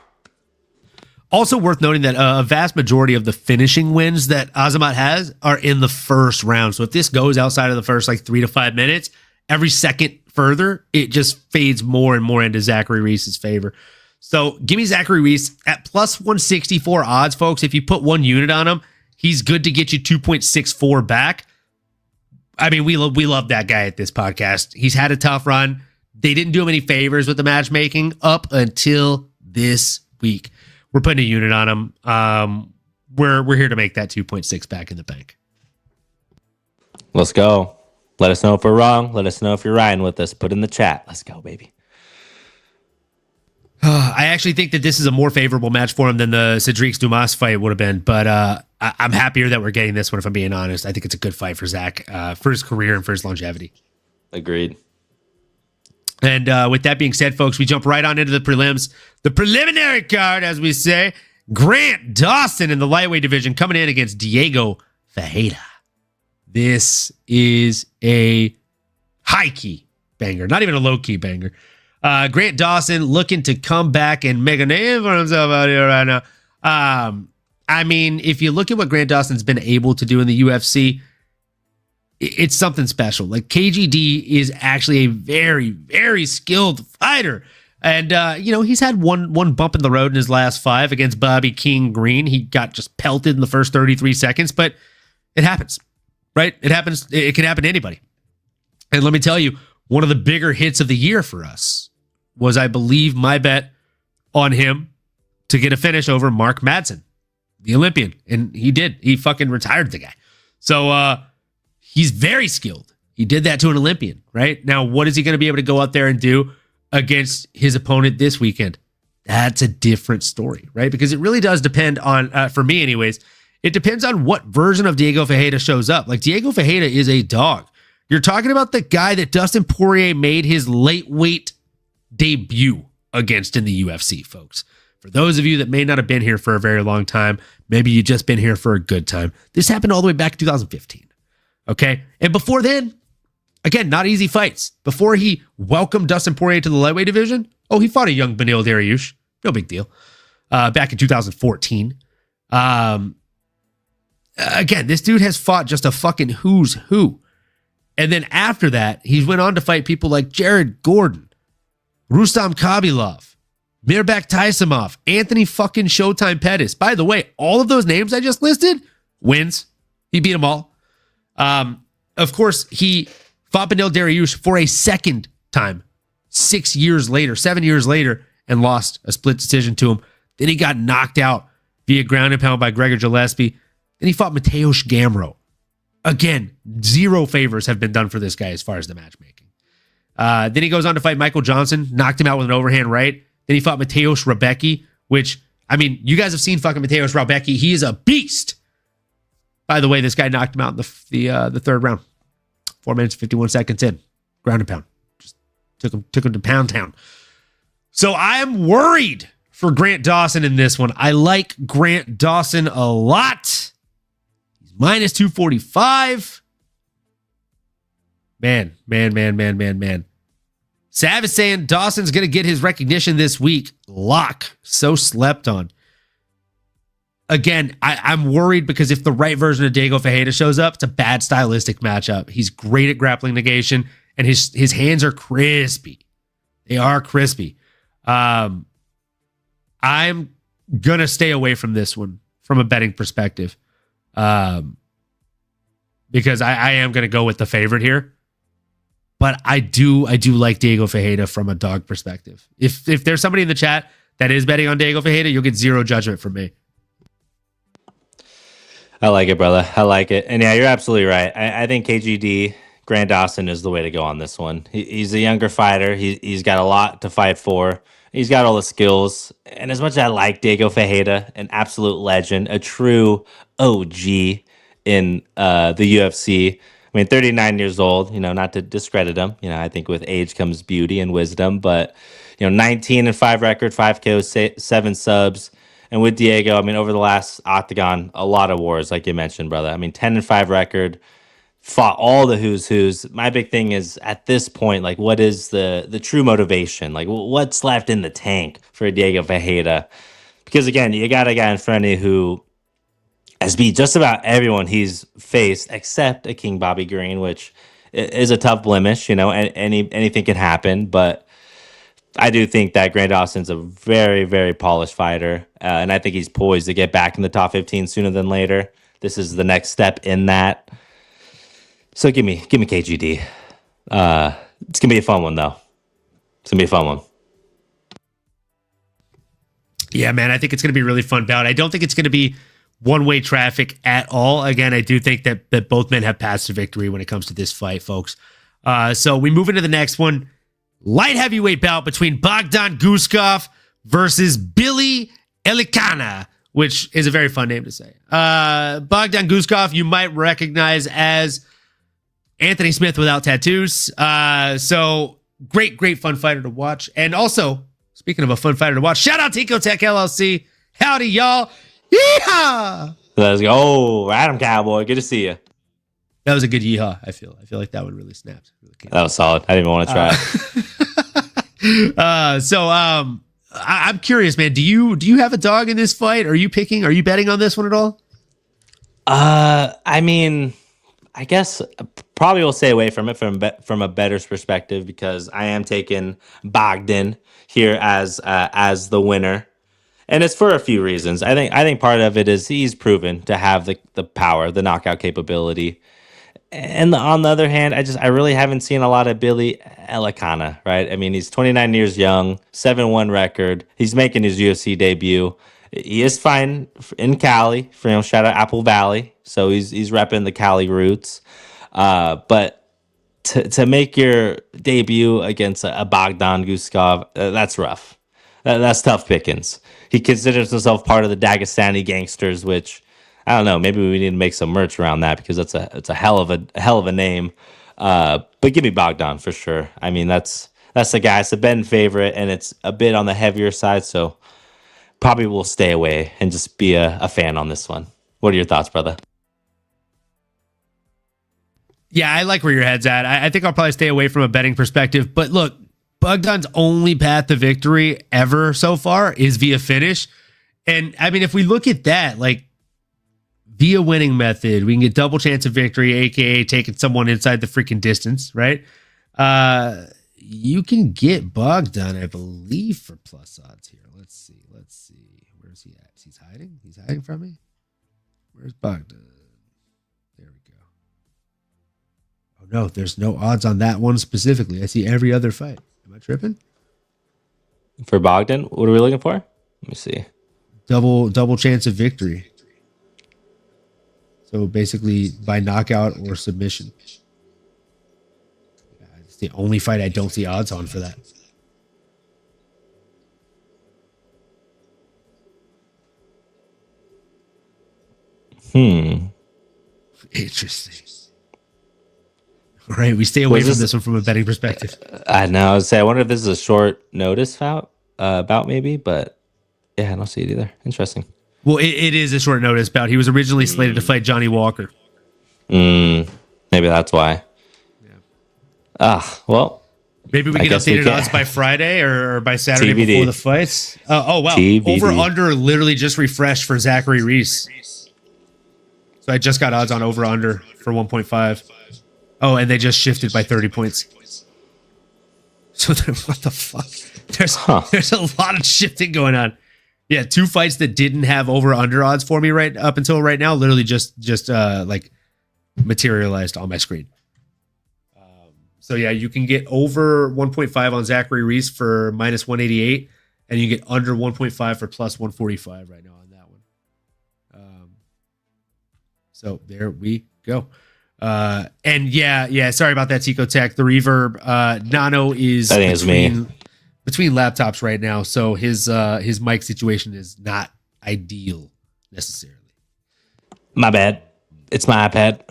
Also worth noting that a vast majority of the finishing wins that Azamat has are in the first round. So if this goes outside of the first 3 to 5 minutes, every second further, it just fades more and more into Zachary Reese's favor. So give me Zachary Reese at plus 164 odds, folks. If you put one unit on him, he's good to get you 2.64 back. I mean, we love that guy at this podcast. He's had a tough run. They didn't do him any favors with the matchmaking up until this week. We're putting a unit on him. We're here to make that 2.6 back in the bank. Let's go. Let us know if we're wrong. Let us know if you're riding with us. Put in the chat. Let's go, baby. I actually think that this is a more favorable match for him than the Cedric Dumas fight would have been, but I'm happier that we're getting this one, if I'm being honest. I think it's a good fight for Zach, for his career and for his longevity. Agreed. And with that being said, folks, we jump right on into the prelims. The preliminary card, as we say. Grant Dawson in the lightweight division coming in against Diego Ferreira. This is a high-key banger, not even a low-key banger. Grant Dawson looking to come back and make a name for himself out here right now. I mean, if you look at what Grant Dawson's been able to do in the UFC, it's something special. Like, KGD is actually a very, very skilled fighter. And, he's had one bump in the road in his last 5 against Bobby King Green. He got just pelted in the first 33 seconds, but it happens, right? It happens. It can happen to anybody. And let me tell you, one of the bigger hits of the year for us was, I believe, my bet on him to get a finish over Mark Madsen, the Olympian. And he did. He fucking retired the guy. So he's very skilled. He did that to an Olympian, right? Now, what is he going to be able to go out there and do against his opponent this weekend? That's a different story, right? Because it really does depend on, for me anyways, it depends on what version of Diego Ferreira shows up. Like, Diego Ferreira is a dog. You're talking about the guy that Dustin Poirier made his lightweight debut against in the UFC, folks. For those of you that may not have been here for a very long time, maybe you've just been here for a good time. This happened all the way back in 2015. Okay? And before then, again, not easy fights. Before he welcomed Dustin Poirier to the lightweight division, he fought a young Beneil Dariush. No big deal. Back in 2014. Again, this dude has fought just a fucking who's who. And then after that, he went on to fight people like Jared Gordon, Rustam Khabilov, Mirbek Taisimov, Anthony fucking Showtime Pettis. By the way, all of those names I just listed, wins. He beat them all. Of course, he fought Beneil Dariush for a second time, 7 years later, and lost a split decision to him. Then he got knocked out via ground and pound by Gregor Gillespie. Then he fought Mateusz Gamrot. Again, zero favors have been done for this guy as far as the matchmaking. Then he goes on to fight Michael Johnson, knocked him out with an overhand right. Then he fought Mateusz Rebecki, which, I mean, you guys have seen fucking Mateusz Rebecki. He is a beast. By the way, this guy knocked him out in the third round. 4 minutes, 51 seconds in. Ground and pound. Just took him to Pound Town. So I am worried for Grant Dawson in this one. I like Grant Dawson a lot. He's minus 245. Man. Sav is saying Dawson's going to get his recognition this week. Lock. So slept on. Again, I'm worried because if the right version of Diego Ferreira shows up, it's a bad stylistic matchup. He's great at grappling negation, and his hands are crispy. They are crispy. I'm going to stay away from this one from a betting perspective because I am going to go with the favorite here. But I do like Diego Ferreira from a dog perspective. If there's somebody in the chat that is betting on Diego Ferreira, you'll get zero judgment from me. I like it, brother. I like it. And yeah, you're absolutely right. I think KGD, Grant Dawson is the way to go on this one. He's a younger fighter. He's got a lot to fight for. He's got all the skills. And as much as I like Diego Ferreira, an absolute legend, a true OG in the UFC. I mean, 39 years old, not to discredit him. I think with age comes beauty and wisdom. But, 19-5 record, 5 KOs, 7 subs. And with Diego, I mean, over the last octagon, a lot of wars, like you mentioned, brother. I mean, 10-5 record, fought all the who's who's. My big thing is at this point, like, what is the true motivation? Like, what's left in the tank for Diego Ferreira? Because again, you got a guy in front of you who has beat just about everyone he's faced, except a King Bobby Green, which is a tough blemish. Anything can happen, but I do think that Grant Dawson's a very, very polished fighter, and I think he's poised to get back in the top 15 sooner than later. This is the next step in that. So give me KGD. It's gonna be a fun one, though. It's gonna be a fun one. Yeah, man, I think it's gonna be a really fun bout. I don't think it's gonna be one-way traffic at all. Again, I do think that both men have paths to victory when it comes to this fight, folks. So we move into the next one. Light heavyweight bout between Bogdan Guskov versus Billy Elikana, which is a very fun name to say. Bogdan Guskov, you might recognize as Anthony Smith without tattoos. So great fun fighter to watch. And also, speaking of a fun fighter to watch, shout out to Ecotech LLC. Howdy, y'all. Yeehaw! Let's go. Oh, Adam Cowboy, good to see you. That was a good yeehaw. I feel like that one really snapped. Really that was solid. I didn't even want to try it. I'm curious, man. Do you have a dog in this fight? Are you betting on this one at all? I mean, I guess probably will stay away from it from a bettor's perspective because I am taking Bogdan here as the winner. And it's for a few reasons. I think part of it is he's proven to have the power, the knockout capability. And on the other hand, I really haven't seen a lot of Billy Elikana, right? I mean, he's 29 years young, 7-1 record. He's making his UFC debut. He is fine in Cali, shout out Apple Valley. So he's repping the Cali roots. But to make your debut against a Bogdan Guskov, that's rough. That's tough pickings. He considers himself part of the Dagestani gangsters, which I don't know. Maybe we need to make some merch around that because it's a hell of a name. But give me Bogdan for sure. I mean, that's the guy. It's a betting favorite, and it's a bit on the heavier side. So probably will stay away and just be a fan on this one. What are your thoughts, brother? Yeah, I like where your head's at. I think I'll probably stay away from a betting perspective. But look, Bogdan's only path to victory ever so far is via finish. And I mean, if we look at that, like via winning method, we can get double chance of victory, aka taking someone inside the freaking distance, right? you can get Bogdan, I believe, for plus odds here. Let's see. Where's he at? He's hiding? He's hiding from me? Where's Bogdan? There we go. Oh, no, there's no odds on that one specifically. I see every other fight. Am I tripping? For Bogdan, what are we looking for? Let me see. Double chance of victory. So basically by knockout or submission. It's the only fight I don't see odds on for that. Interesting. All right, we stay away from this one from a betting perspective. I know. I would say, I wonder if this is a short notice bout maybe, but yeah, I don't see it either. Interesting. Well, it is a short notice bout. He was originally slated to fight Johnny Walker. Maybe that's why. Yeah. Well. Maybe we get updated odds by Friday or by Saturday TBD. Before the fights. Oh, wow. TBD. Over-under literally just refreshed for Zachary Reese. So I just got odds on over-under for 1.5. Oh, and they just shifted by 30 points. So what the fuck? There's a lot of shifting going on. Yeah, 2 fights that didn't have over-under odds for me right up until right now literally just like materialized on my screen. So yeah, you can get over 1.5 on Zachary Reese for minus 188, and you get under 1.5 for plus 145 right now on that one. So there we go. And yeah, sorry about that, Tico Tech. The reverb, Nano is between laptops right now, so his mic situation is not ideal necessarily. My bad. It's my iPad.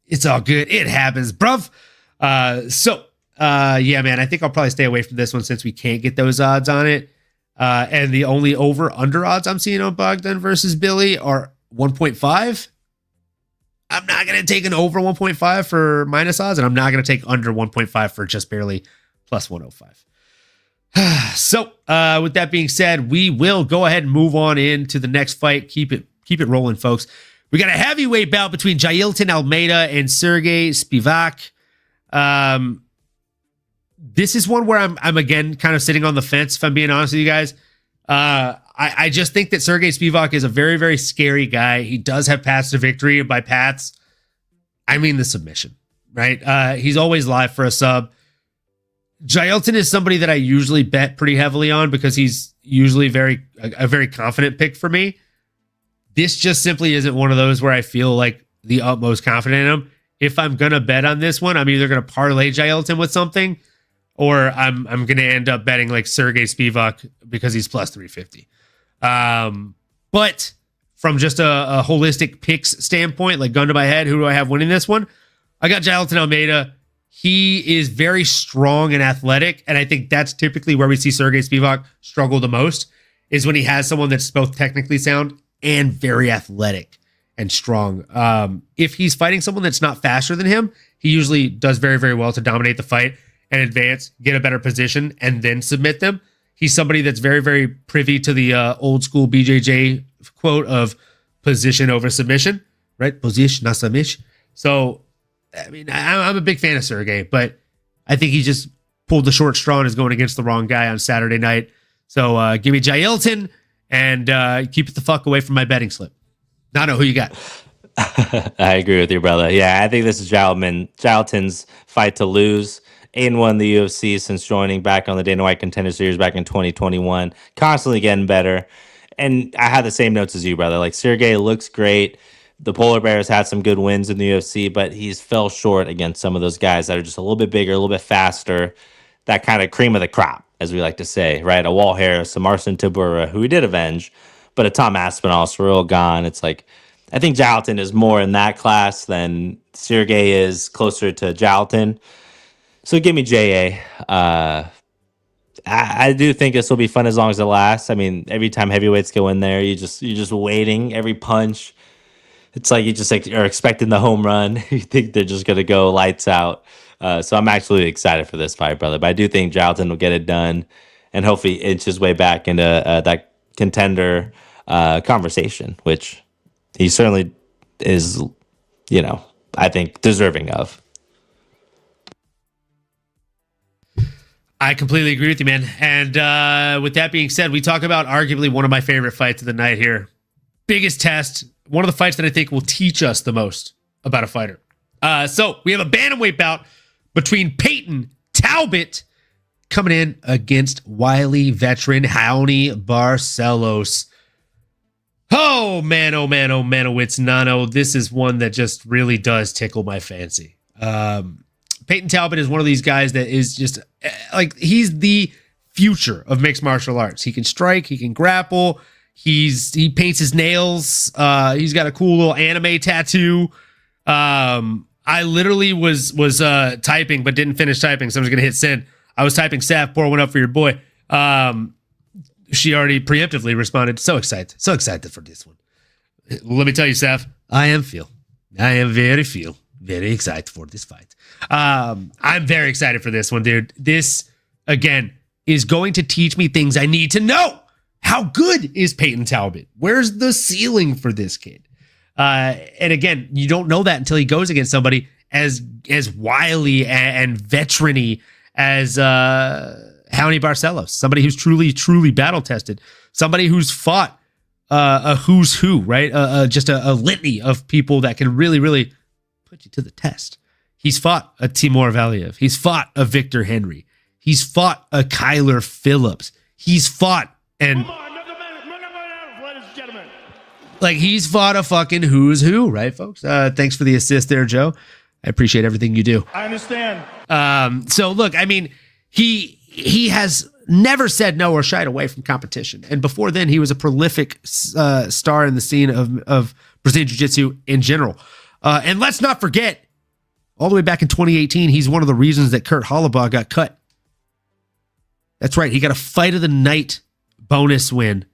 It's all good. It happens, bruv. Yeah, man, I think I'll probably stay away from this one since we can't get those odds on it. And the only over-under odds I'm seeing on Bogdan versus Billy are 1.5. I'm not going to take an over 1.5 for minus odds, and I'm not going to take under 1.5 for just barely plus 105. So, with that being said, we will go ahead and move on into the next fight. Keep it rolling, folks. We got a heavyweight bout between Jailton Almeida and Sergey Spivak. This is one where I'm again kind of sitting on the fence, if I'm being honest with you guys. I just think that Sergey Spivak is a very, very scary guy. He does have paths to victory, and by paths, I mean the submission, right? He's always live for a sub. Jailton is somebody that I usually bet pretty heavily on because he's usually a very confident pick for me. This just simply isn't one of those where I feel like the utmost confident in him. If I'm going to bet on this one, I'm either going to parlay Jailton with something, or I'm going to end up betting like Sergey Spivak because he's plus 350. But from just a holistic picks standpoint, like gun to my head, who do I have winning this one? I got Jailton Almeida. He is very strong and athletic, and I think that's typically where we see Sergey Spivak struggle the most, is when he has someone that's both technically sound and very athletic and strong. If he's fighting someone that's not faster than him, he usually does very, very well to dominate the fight and advance, get a better position, and then submit them. He's somebody that's very, very privy to the old school BJJ quote of position over submission, right? Position, not submission. So, I mean, I'm a big fan of Sergey, but I think he just pulled the short straw and is going against the wrong guy on Saturday night. So give me Jailton and keep it the fuck away from my betting slip. Nano, who you got? I agree with you, brother. Yeah, I think this is Jailton's fight to lose. 8-1 in the UFC since joining back on the Dana White Contender Series back in 2021. Constantly getting better. And I have the same notes as you, brother. Like, Sergey looks great. The Polar Bears had some good wins in the UFC, but he's fell short against some of those guys that are just a little bit bigger, a little bit faster. That kind of cream of the crop, as we like to say, right? A Walt Harris, a Marcin Tybura, who he did avenge, but a Tom Aspinall, Cyril Gane. It's like, I think Jailton is more in that class than Sergey is closer to Jailton. So give me JA. I do think this will be fun as long as it lasts. I mean, every time heavyweights go in there, you're just waiting every punch. It's like you just are expecting the home run. You think they're just gonna go lights out. So I'm actually excited for this fight, brother. But I do think Jailton will get it done and hopefully inch his way back into that contender conversation, which he certainly is, I think deserving of. I completely agree with you, man. And with that being said, we talk about arguably one of my favorite fights of the night here. Biggest test, one of the fights that I think will teach us the most about a fighter. So we have a bantamweight bout between Peyton Talbot coming in against wily veteran Raoni Barcelos. Oh man, oh man, oh man, oh it's Nano. This is one that just really does tickle my fancy. Peyton Talbot is one of these guys that is just like, he's the future of mixed martial arts. He can strike, he can grapple, he paints his nails, he's got a cool little anime tattoo. I literally was typing but didn't finish typing, so I'm just gonna hit send. I was typing Saf, pour one up for your boy. She already preemptively responded. So excited for this one. Let me tell you, Saf, I am very excited for this fight. I'm very excited for this one, dude. This, again, is going to teach me things I need to know. How good is Peyton Talbot? Where's the ceiling for this kid? And again, you don't know that until he goes against somebody as wily and veteran-y as Raoni Barcelos, somebody who's truly battle tested, somebody who's fought a who's who, right? Just a litany of people that can really put you to the test. He's fought a Timur Valiev. He's fought a Victor Henry. He's fought a Kyler Phillips. He's fought he's fought a fucking who's who, right, folks? Thanks for the assist there, Joe. I appreciate everything you do. I understand. So look, I mean, he has never said no or shied away from competition. And before then, he was a prolific star in the scene of Brazilian Jiu-Jitsu in general. And let's not forget, all the way back in 2018, he's one of the reasons that Kurt Hollabaugh got cut. That's right. He got a fight of the night bonus win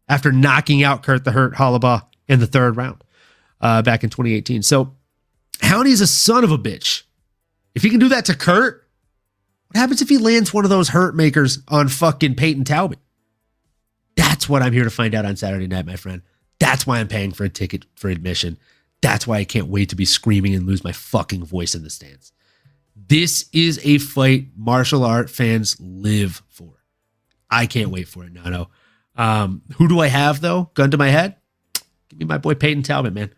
after knocking out Kurt the Hurt Hollabaugh in the third round back in 2018. So Raoni's a son of a bitch. If he can do that to Kurt, what happens if he lands one of those hurt makers on fucking Peyton Talbot? That's what I'm here to find out on Saturday night, my friend. That's why I'm paying for a ticket for admission. That's why I can't wait to be screaming and lose my fucking voice in the stands. This is a fight martial art fans live for. I can't wait for it, Nano. Who do I have, though? Gun to my head? Give me my boy Peyton Talbot, man.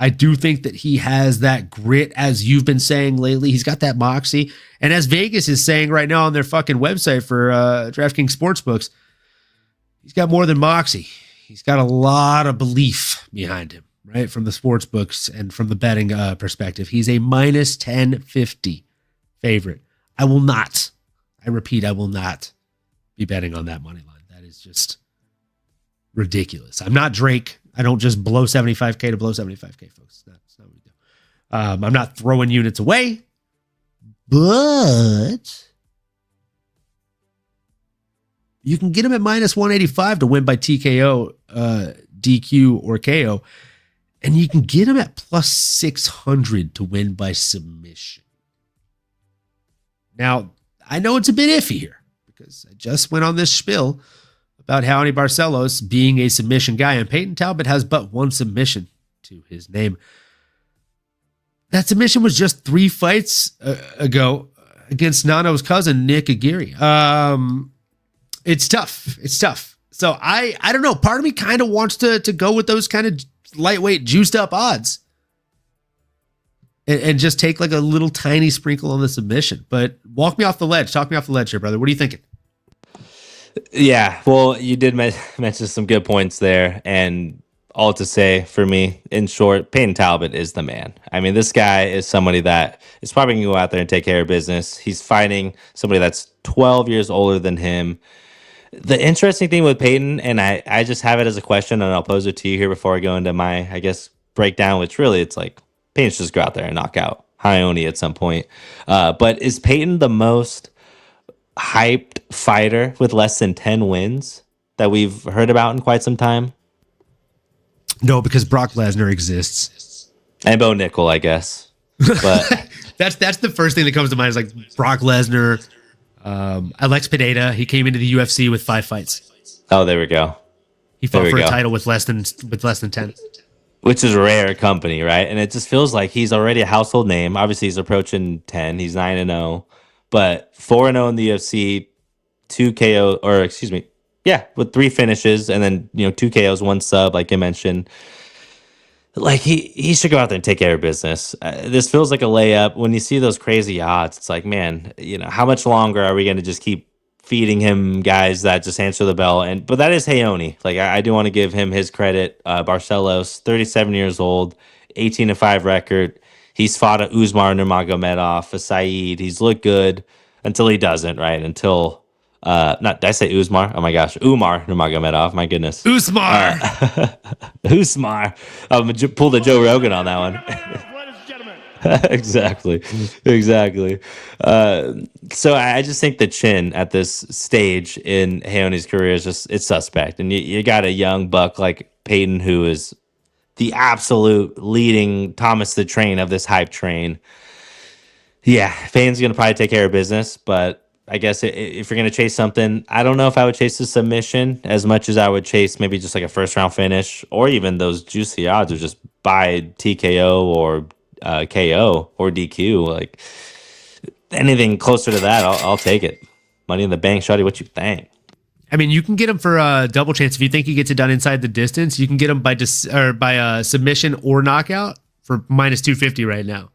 I do think that he has that grit, as you've been saying lately. He's got that moxie. And as Vegas is saying right now on their fucking website for DraftKings Sportsbooks, he's got more than moxie. He's got a lot of belief behind him, right? From the sports books and from the betting perspective. He's a minus 1050 favorite. I repeat, I will not be betting on that money line. That is just ridiculous. I'm not Drake. I don't just blow 75K to blow 75K, folks. That's not what we do. I'm not throwing units away, but you can get him at minus 185 to win by TKO, DQ, or KO. And you can get him at plus 600 to win by submission. Now, I know it's a bit iffy here because I just went on this spiel about Raoni Barcelos being a submission guy, and Peyton Talbot has but one submission to his name. That submission was just 3 fights ago against Nano's cousin, Nick Aguirre. It's tough. So I don't know. Part of me kind of wants to go with those kind of lightweight, juiced up odds and just take like a little tiny sprinkle on the submission. But walk me off the ledge. Talk me off the ledge here, brother. What are you thinking? Yeah, well, you did mention some good points there, and all to say for me, in short, Peyton Talbot is the man. I mean, this guy is somebody that is probably going to go out there and take care of business. He's fighting somebody that's 12 years older than him. The interesting thing with Peyton, and I just have it as a question, and I'll pose it to you here before I go into my, I guess, breakdown, which really it's like Peyton should just go out there and knock out Raoni at some point. But is Peyton the most hyped fighter with less than 10 wins that we've heard about in quite some time? No, because Brock Lesnar exists. And Bo Nickel, I guess. But that's the first thing that comes to mind is like Brock Lesnar, Alex Pineda. He came into the UFC with 5 fights. Oh, there we go. He fought for a title with less than 10. Which is rare company, right? And it just feels like he's already a household name. Obviously, he's approaching 10. He's 9-0. but 4-0 in the UFC, 2 KO, or excuse me, yeah, with 3 finishes, and then 2 KOs, 1 sub, like I mentioned. Like he should go out there and take care of business. This feels like a layup. When you see those crazy odds, it's like, man, how much longer are we going to just keep feeding him guys that just answer the bell? But that is Hayoni. Like I do want to give him his credit. Barcelos, 37 years old, 18-5 record. He's fought a Usman Nurmagomedov, a Saeed. He's looked good until he doesn't, right? Until did I say Usmar? Oh my gosh, Umar Nurmagomedov. My goodness, Usmar. Usmar. Pulled a Joe Rogan on that one. Exactly. So I just think the chin at this stage in Hayoni's career is it's suspect, and you got a young buck like Peyton who is the absolute leading Thomas the Train of this hype train. Yeah, Payne's gonna probably take care of business, but I guess if you're going to chase something, I don't know if I would chase a submission as much as I would chase maybe just like a first round finish, or even those juicy odds of just buy TKO or KO or DQ. Like anything closer to that, I'll take it. Money in the bank, shawty. What you think? I mean, you can get him for a double chance if you think he gets it done inside the distance. You can get him by by submission or knockout for minus 250 right now.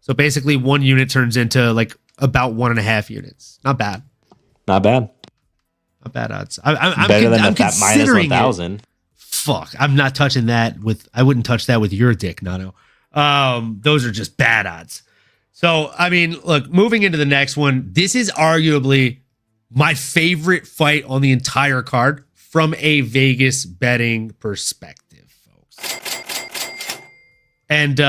So basically, 1 unit turns into like about 1.5 units. Not bad. Not bad odds. Better than that minus 1,000. Fuck, I'm not touching that with. I wouldn't touch that with your dick, Nano. Those are just bad odds. So I mean, look, moving into the next one, this is arguably my favorite fight on the entire card from a Vegas betting perspective, folks. And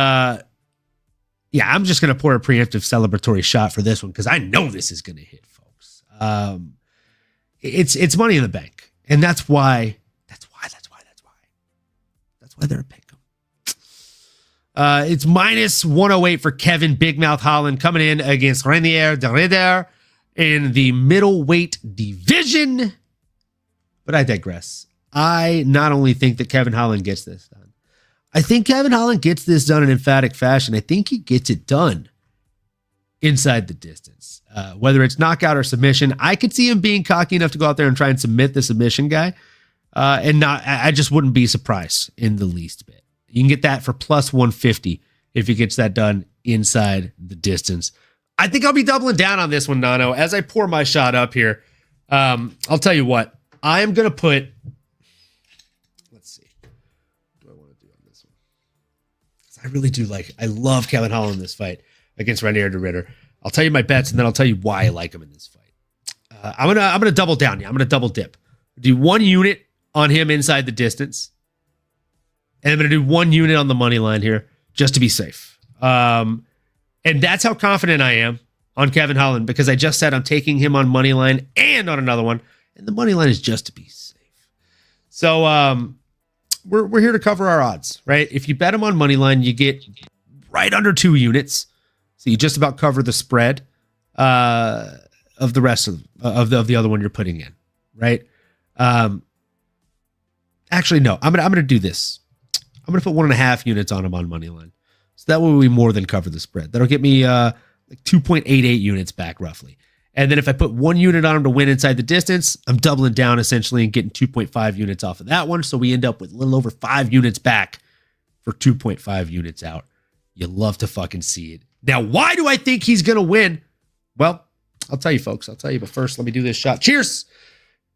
yeah, I'm just going to pour a preemptive celebratory shot for this one because I know this is going to hit, folks. It's Money in the Bank, and that's why they're a pick 'em. It's minus 108 for Kevin Big Mouth Holland coming in against Renier de Ridder in the middleweight division. But I digress. I not only think that Kevin Holland gets this done, I think Kevin Holland gets this done in emphatic fashion. I think he gets it done inside the distance. Whether it's knockout or submission, I could see him being cocky enough to go out there and try and submit the submission guy. I just wouldn't be surprised in the least bit. You can get that for plus 150 if he gets that done inside the distance. I think I'll be doubling down on this one, Nano. As I pour my shot up here, I'll tell you what. I am going to put... I really do I love Kevin Holland in this fight against Renier de Ridder. I'll tell you my bets, and then I'll tell you why I like him in this fight. I'm gonna double down. Yeah, I'm gonna double dip. Do 1 unit on him inside the distance, and I'm gonna do 1 unit on the money line here just to be safe. And that's how confident I am on Kevin Holland because I just said I'm taking him on money line and on another one, and the money line is just to be safe. So we're here to cover our odds, right? If you bet him on money line, you get right under 2 units. So you just about cover the spread of the rest of the other one you're putting in, right? Actually, no. I'm gonna do this. I'm gonna put 1.5 units on him on money line, so that way we more than cover the spread. That'll get me like 2.88 units back roughly. And then if I put 1 unit on him to win inside the distance, I'm doubling down essentially and getting 2.5 units off of that one. So we end up with a little over 5 units back for 2.5 units out. You love to fucking see it. Now, why do I think he's going to win? Well, I'll tell you, folks. I'll tell you. But first, let me do this shot. Cheers.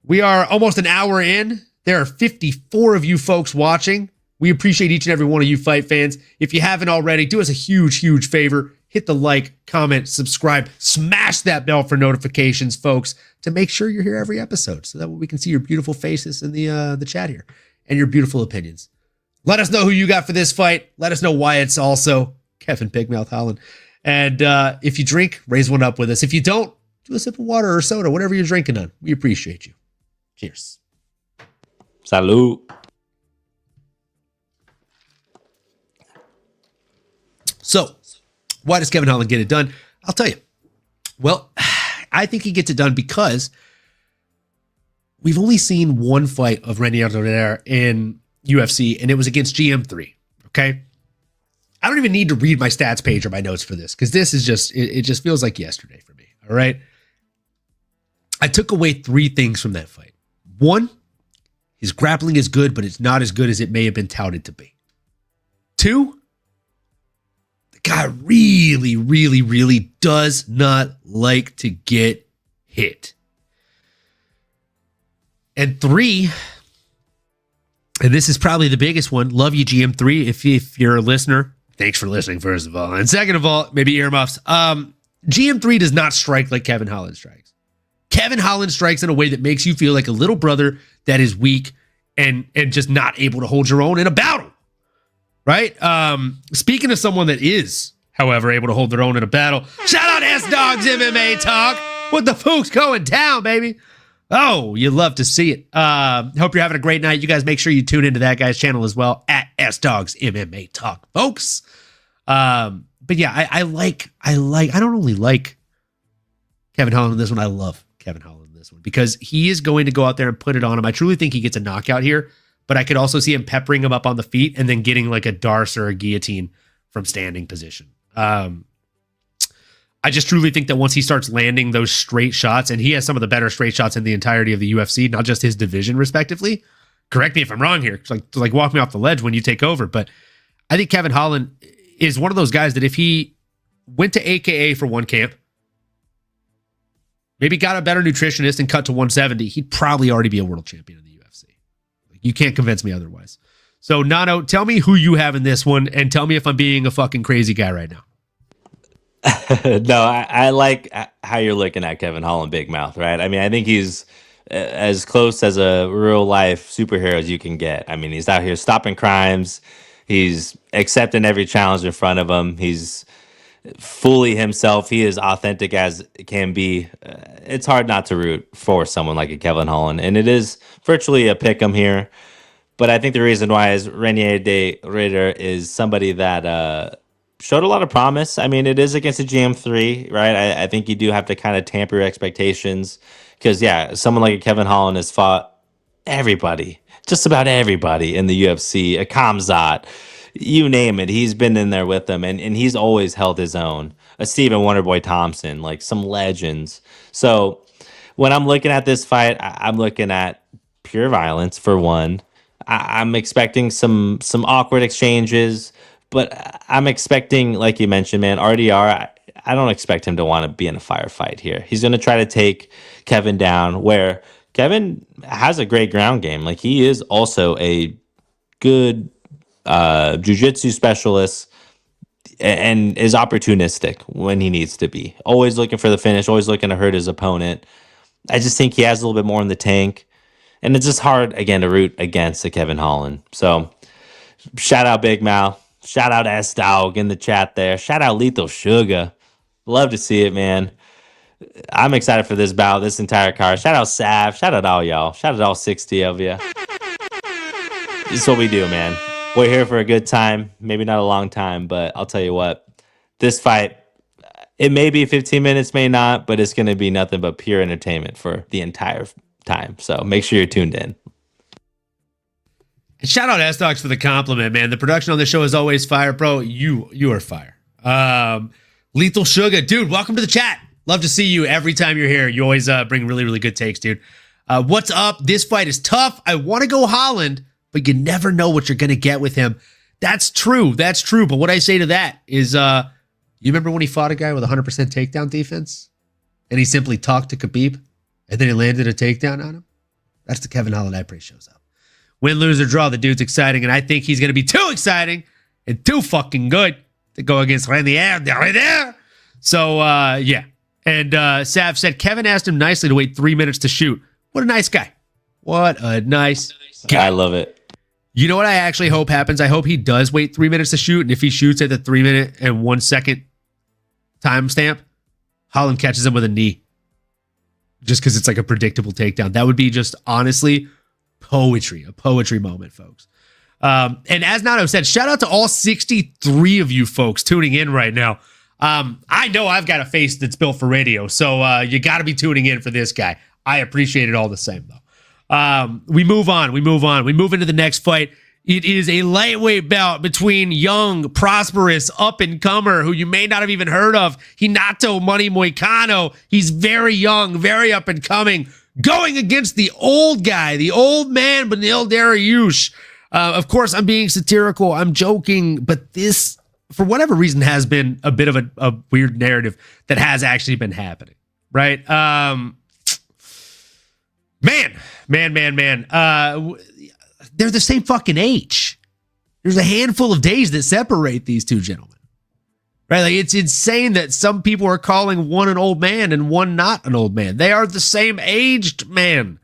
We are almost an hour in. There are 54 of you folks watching. We appreciate each and every one of you fight fans. If you haven't already, do us a huge, huge favor. Hit the like, comment, subscribe, smash that bell for notifications, folks, to make sure you're here every episode so that we can see your beautiful faces in the chat here and your beautiful opinions. Let us know who you got for this fight. Let us know why it's also Kevin Big Mouth Holland. And if you drink, raise one up with us. If you don't, do a sip of water or soda, whatever you're drinking on. We appreciate you. Cheers. Salud. So, why does Kevin Holland get it done? I'll tell you. Well, I think he gets it done because we've only seen one fight of Renier de Ridder in UFC, and it was against GM3. Okay? I don't even need to read my stats page or my notes for this, because this is just, it just feels like yesterday for me. All right. I took away 3 things from that fight. 1, his grappling is good, but it's not as good as it may have been touted to be. 2, the guy really, really, really does not like to get hit. And 3, and this is probably the biggest one, love you, GM3, if you're a listener. Thanks for listening, first of all. And second of all, maybe earmuffs. GM3 does not strike like Kevin Holland strikes. Kevin Holland strikes in a way that makes you feel like a little brother that is weak and just not able to hold your own in a battle. Right? Speaking of someone that is, however, able to hold their own in a battle, shout out S-Dogs MMA Talk. What the fuck's going down, baby? Oh, you love to see it. Hope you're having a great night. You guys make sure you tune into that guy's channel as well, at S-Dogs MMA Talk, folks. But yeah, I don't only like Kevin Holland in this one. I love Kevin Holland in this one because he is going to go out there and put it on him. I truly think he gets a knockout here, but I could also see him peppering him up on the feet and then getting like a Darce or a guillotine from standing position. I just truly think that once he starts landing those straight shots, and he has some of the better straight shots in the entirety of the UFC, not just his division respectively. Correct me if I'm wrong here. Like walk me off the ledge when you take over. But I think Kevin Holland is one of those guys that if he went to AKA for one camp, maybe got a better nutritionist and cut to 170, he'd probably already be a world champion in the UFC. You can't convince me otherwise. So Nano, tell me who you have in this one and tell me if I'm being a fucking crazy guy right now. No, I like how you're looking at Kevin Holland, Big Mouth, right? I mean, I think he's as close as a real life superhero as you can get. I mean, he's out here stopping crimes. He's accepting every challenge in front of him. He's fully himself. He is authentic as it can be. It's hard not to root for someone like a Kevin Holland, and it is virtually a pick 'em here. But I think the reason why is Renier de Ridder is somebody that showed a lot of promise. I mean, it is against a GM3, right? I think you do have to kind of tamper your expectations because, yeah, someone like a Kevin Holland has fought everybody, just about everybody in the UFC, a Kamzat, you name it. He's been in there with them, and he's always held his own. A Stephen Wonderboy Thompson, like some legends. So when I'm looking at this fight, I'm looking at pure violence for one. I'm expecting some awkward exchanges, but I'm expecting, like you mentioned, man, RDR, I don't expect him to want to be in a firefight here. He's going to try to take Kevin down, where Kevin has a great ground game. Like, he is also a good jiu-jitsu specialist and is opportunistic when he needs to be. Always looking for the finish, always looking to hurt his opponent. I just think he has a little bit more in the tank. And it's just hard, again, to root against a Kevin Holland. So, shout out Big Mouth. Shout out S-Dog in the chat there. Shout out Lethal Sugar. Love to see it, man. I'm excited for this bout, this entire card. Shout out Sav. Shout out all y'all. Shout out all 60 of you. This is what we do, man. We're here for a good time. Maybe not a long time, but I'll tell you what. This fight, it may be 15 minutes, may not, but it's going to be nothing but pure entertainment for the entire time. So make sure you're tuned in. And shout out S-Dogs for the compliment, man. The production on the show is always fire, bro. You are fire. Lethal Sugar, dude, welcome to the chat. Love to see you every time you're here. You always bring really, really good takes, dude. What's up? This fight is tough. I want to go Holland, but you never know what you're going to get with him. That's true. That's true. But what I say to that is, you remember when he fought a guy with 100% takedown defense and he simply talked to Khabib and then he landed a takedown on him? That's the Kevin Holland I pray shows up. Win, lose, or draw, the dude's exciting, and I think he's going to be too exciting and too fucking good to go against Renier de Ridder. So, yeah. And Sav said, Kevin asked him nicely to wait 3 minutes to shoot. What a nice guy. What a nice guy. I love it. You know what I actually hope happens? I hope he does wait 3 minutes to shoot, and if he shoots at the 3 minute and 1 second timestamp, Holland catches him with a knee. Just because it's like a predictable takedown. That would be just, honestly, poetry. A poetry moment, folks. And as Nato said, shout out to all 63 of you folks tuning in right now. I know I've got a face that's built for radio, so you got to be tuning in for this guy. I appreciate it all the same, though. We move on. We move into the next fight. It is a lightweight bout between young, prosperous, up-and-comer who you may not have even heard of, Renato Money Moicano. He's very young, very up-and-coming, going against the old guy, the old man, Beneil Dariush. Of course, I'm being satirical. I'm joking, but this, for whatever reason, has been a bit of a weird narrative that has actually been happening, right? Man. They're the same fucking age. There's a handful of days that separate these two gentlemen, right? Like, it's insane that some people are calling one an old man and one not an old man. They are the same aged man.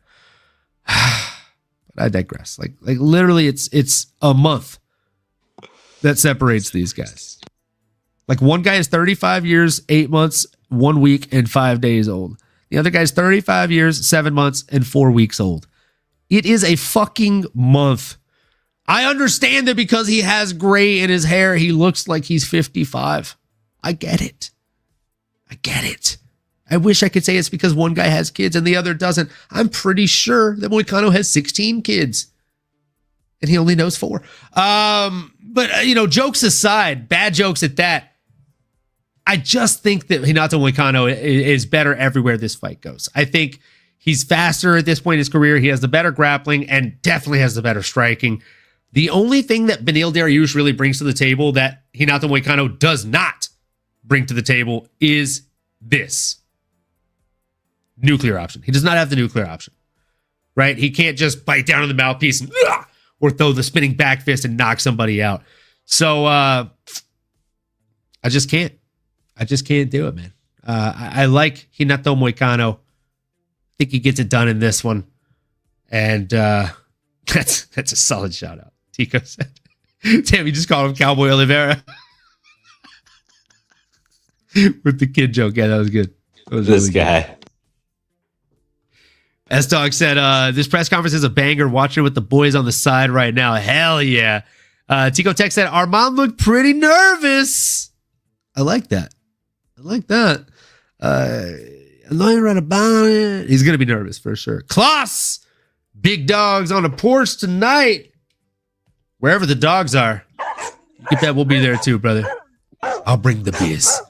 But I digress. Like literally, it's a month that separates these guys. Like, one guy is 35 years, 8 months, 1 week, and 5 days old. The other guy's 35 years, 7 months, and 4 weeks old. It is a fucking month. I understand that because he has gray in his hair, he looks like he's 55. I get it. I wish I could say it's because one guy has kids and the other doesn't. I'm pretty sure that Moicano has 16 kids and he only knows 4. But jokes aside, bad jokes at that, I just think that Renato Moicano is better everywhere this fight goes. I think he's faster at this point in his career. He has the better grappling and definitely has the better striking. The only thing that Beneil Dariush really brings to the table that Renato Moicano does not bring to the table is this nuclear option. He does not have the nuclear option, right? He can't just bite down on the mouthpiece and, or throw the spinning back fist and knock somebody out. So I just can't do it, man. I like Renato Moicano. I think he gets it done in this one. And that's a solid shout out. Tico said, damn, you just called him Cowboy Oliveira. With the kid joke. Yeah, that was good. That was this really guy. Good. S-Dog said, this press conference is a banger. Watching it with the boys on the side right now. Hell yeah. Tico Tech said, Armand looked pretty nervous. I like that. I'm not right about it. He's going to be nervous for sure. Klaus! Big dogs on the porch tonight. Wherever the dogs are. You bet we'll be there too, brother. I'll bring the beers.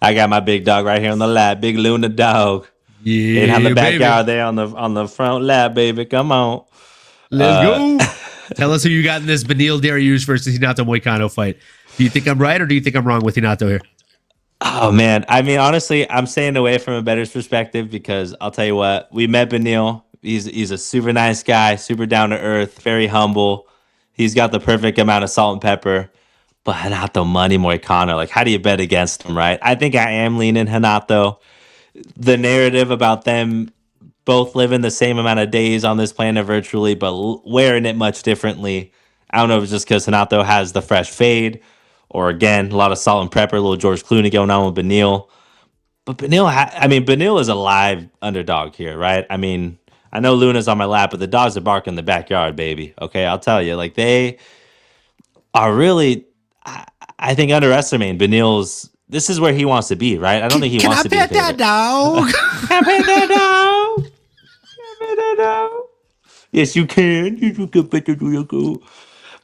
I got my big dog right here on the lap. Big Luna dog. Yeah, and on the backyard baby. there on the front lap, baby. Come on. Let's go. Tell us who you got in this Beneil Dariush versus Renato Moicano fight. Do you think I'm right or do you think I'm wrong with Renato here? Oh, man. I mean, honestly, I'm staying away from a bettor's perspective because I'll tell you what. We met Beneil. He's a super nice guy, super down to earth, very humble. He's got the perfect amount of salt and pepper. But Renato Money Moicano, like, how do you bet against him, right? I think I am leaning Renato. The narrative about them both living the same amount of days on this planet virtually, but wearing it much differently. I don't know if it's just because Renato has the fresh fade, or again, a lot of salt and pepper, a little George Clooney going on with Beneil. But Beneil is a live underdog here, right? I mean, I know Luna's on my lap, but the dogs are barking in the backyard, baby. Okay, I'll tell you, like, they are really, I think, underestimating Beneil's. This is where he wants to be, right? I don't think he wants to be. Can I pet that dog? Can I pet that dog? Can I pet that dog? Yes, you can. You can pet the dog.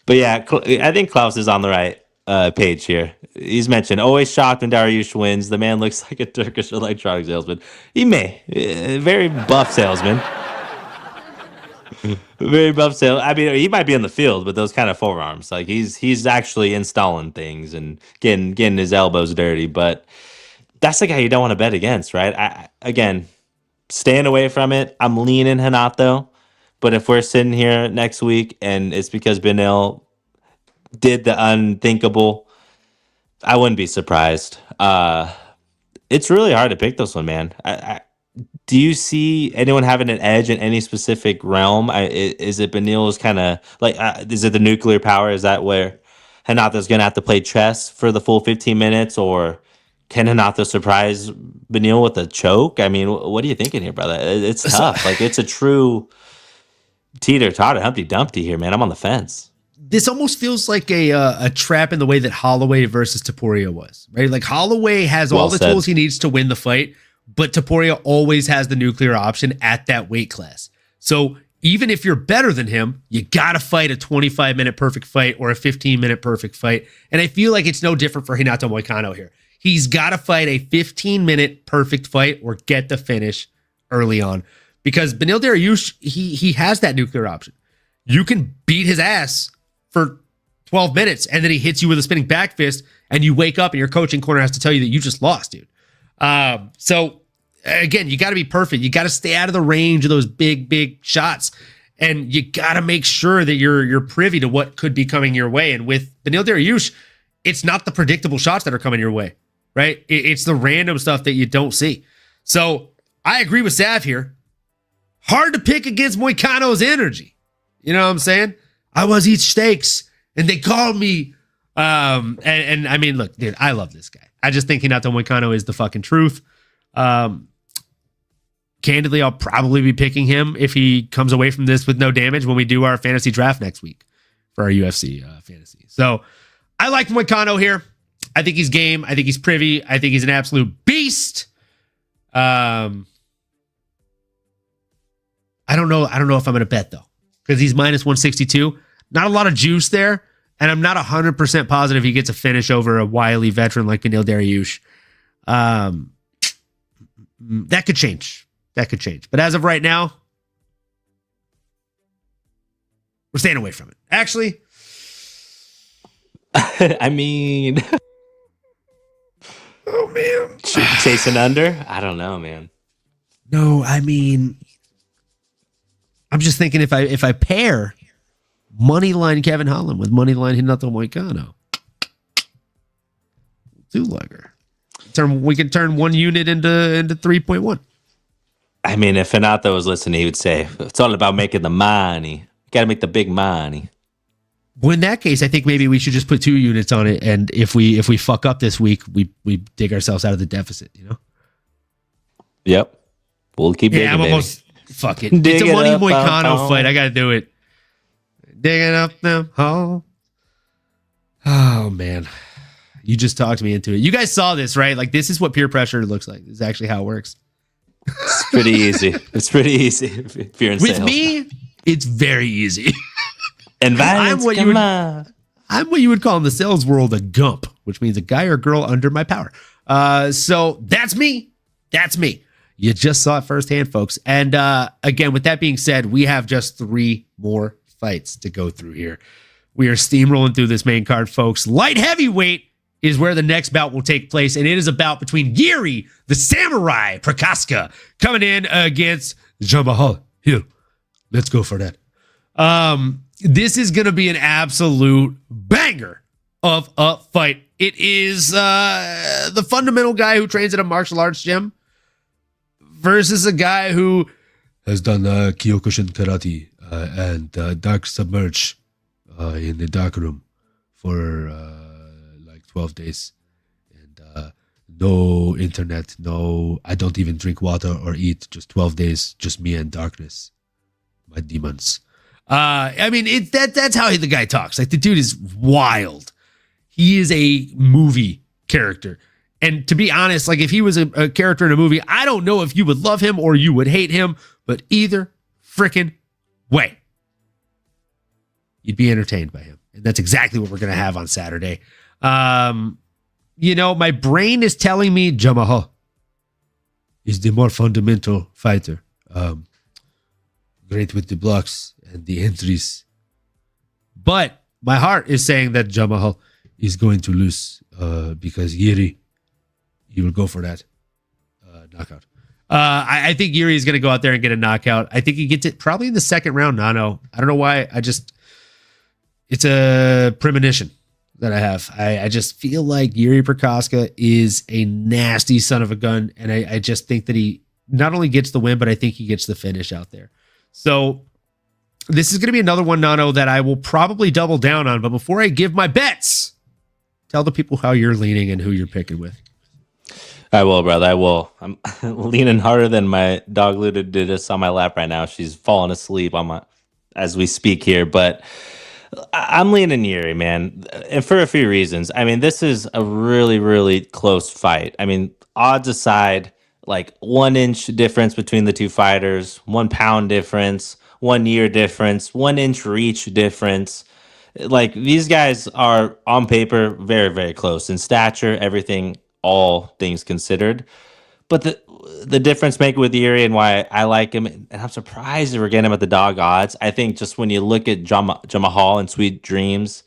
But yeah, I think Klaus is on the right page here. He's mentioned always shocked when Dariush wins. The man looks like a Turkish electronic salesman. He may. Very buff salesman. Very buff salesman. I mean, he might be in the field with those kind of forearms. Like he's actually installing things and getting his elbows dirty. But that's the guy you don't want to bet against, right? Again, staying away from it. I'm leaning Renato. But if we're sitting here next week and it's because Beneil did the unthinkable, I wouldn't be surprised. It's really hard to pick this one, man. Do you see anyone having an edge in any specific realm? Is it Beneil's kind of like, is it the nuclear power? Is that where Renato's going to have to play chess for the full 15 minutes? Or can Renato surprise Beneil with a choke? I mean, what are you thinking here, brother? It's tough. Like, it's a true teeter-totter, Humpty Dumpty here, man. I'm on the fence. This almost feels like a trap in the way that Holloway versus Topuria was, right? Like, Holloway has all the tools he needs to win the fight, but Topuria always has the nuclear option at that weight class. So even if you're better than him, you got to fight a 25-minute perfect fight or a 15-minute perfect fight. And I feel like it's no different for Renato Moicano here. He's got to fight a 15-minute perfect fight or get the finish early on. Because Beneil Dariush, he has that nuclear option. You can beat his ass for 12 minutes, and then he hits you with a spinning back fist, and you wake up and your coaching corner has to tell you that you just lost, dude. So again, you got to be perfect. You got to stay out of the range of those big shots, and you got to make sure that you're privy to what could be coming your way. And with Beneil Dariush, it's not the predictable shots that are coming your way, right? It's the random stuff that you don't see. So I agree with Sav here. Hard to pick against Moicano's energy. You know what I'm saying? I was eat steaks, and they called me. And I mean, look, dude, I love this guy. I just think Renato Moicano is the fucking truth. Candidly, I'll probably be picking him if he comes away from this with no damage when we do our fantasy draft next week for our UFC fantasy. So I like Moicano here. I think he's game. I think he's privy. I think he's an absolute beast. I don't know if I'm going to bet though, because he's minus 162. Not a lot of juice there. And I'm not 100% positive he gets a finish over a wily veteran like Beneil Dariush. That could change. But as of right now, we're staying away from it. Actually, I mean, oh man, chasing under? I don't know, man. No, I mean, I'm just thinking if I pair Moneyline Kevin Holland with Moneyline Renato Moicano, two-legger. We can turn one unit into 3.1. I mean, if Renato was listening, he would say, it's all about making the money. You got to make the big money. Well, in that case, I think maybe we should just put 2 units on it, and if we fuck up this week, we dig ourselves out of the deficit, you know? Yep. We'll keep digging, I'm almost... Fuck it. Dig it's a it Money up, Moicano fight. I got to do it. Digging up them hole. Oh, man. You just talked me into it. You guys saw this, right? Like, this is what peer pressure looks like. This is actually how it works. It's pretty easy. It's pretty easy if you're in With sales. me, it's very easy. And violence, I'm what you would call in the sales world a gump, which means a guy or girl under my power. So that's me. That's me. You just saw it firsthand, folks. And again, with that being said, we have just 3 more fights to go through here. We are steamrolling through this main card, folks. Light heavyweight is where the next bout will take place, and it is a bout between Yuri, the Samurai Prokaska, coming in against Jamahal Hill. Let's go for that. This is going to be an absolute banger of a fight. It is the fundamental guy who trains at a martial arts gym versus a guy who has done Kyokushin karate and dark submerge in the dark room for like 12 days. And no internet, I don't even drink water or eat. Just 12 days, just me and darkness. My demons. I mean, that's how the guy talks. Like, the dude is wild. He is a movie character. And to be honest, like, if he was a character in a movie, I don't know if you would love him or you would hate him, but either freaking way, you'd be entertained by him. And that's exactly what we're going to have on Saturday. You know, my brain is telling me Jamahal is the more fundamental fighter. Great with the blocks and the entries. But my heart is saying that Jamahal is going to lose because Yuri, he will go for that knockout. I think Yuri is going to go out there and get a knockout. I think he gets it probably in the second round, Nano. I don't know why. It's a premonition that I have. I just feel like Yuri Prokaska is a nasty son of a gun. And I just think that he not only gets the win, but I think he gets the finish out there. So this is going to be another one, Nano, that I will probably double down on. But before I give my bets, tell the people how you're leaning and who you're picking with. I will, brother. I will. I'm leaning harder than my dog Luda did this on my lap right now. She's falling asleep as we speak here. But I'm leaning Yuri, man, and for a few reasons. I mean, this is a really, really close fight. I mean, odds aside, like 1 inch difference between the two fighters, 1 pound difference, 1 year difference, 1 inch reach difference. Like, these guys are on paper very, very close in stature, everything, all things considered. But the difference maker with Yuri and why I like him, and I'm surprised that we're getting him at the dog odds. I think just when you look at Jamahal and Sweet Dreams,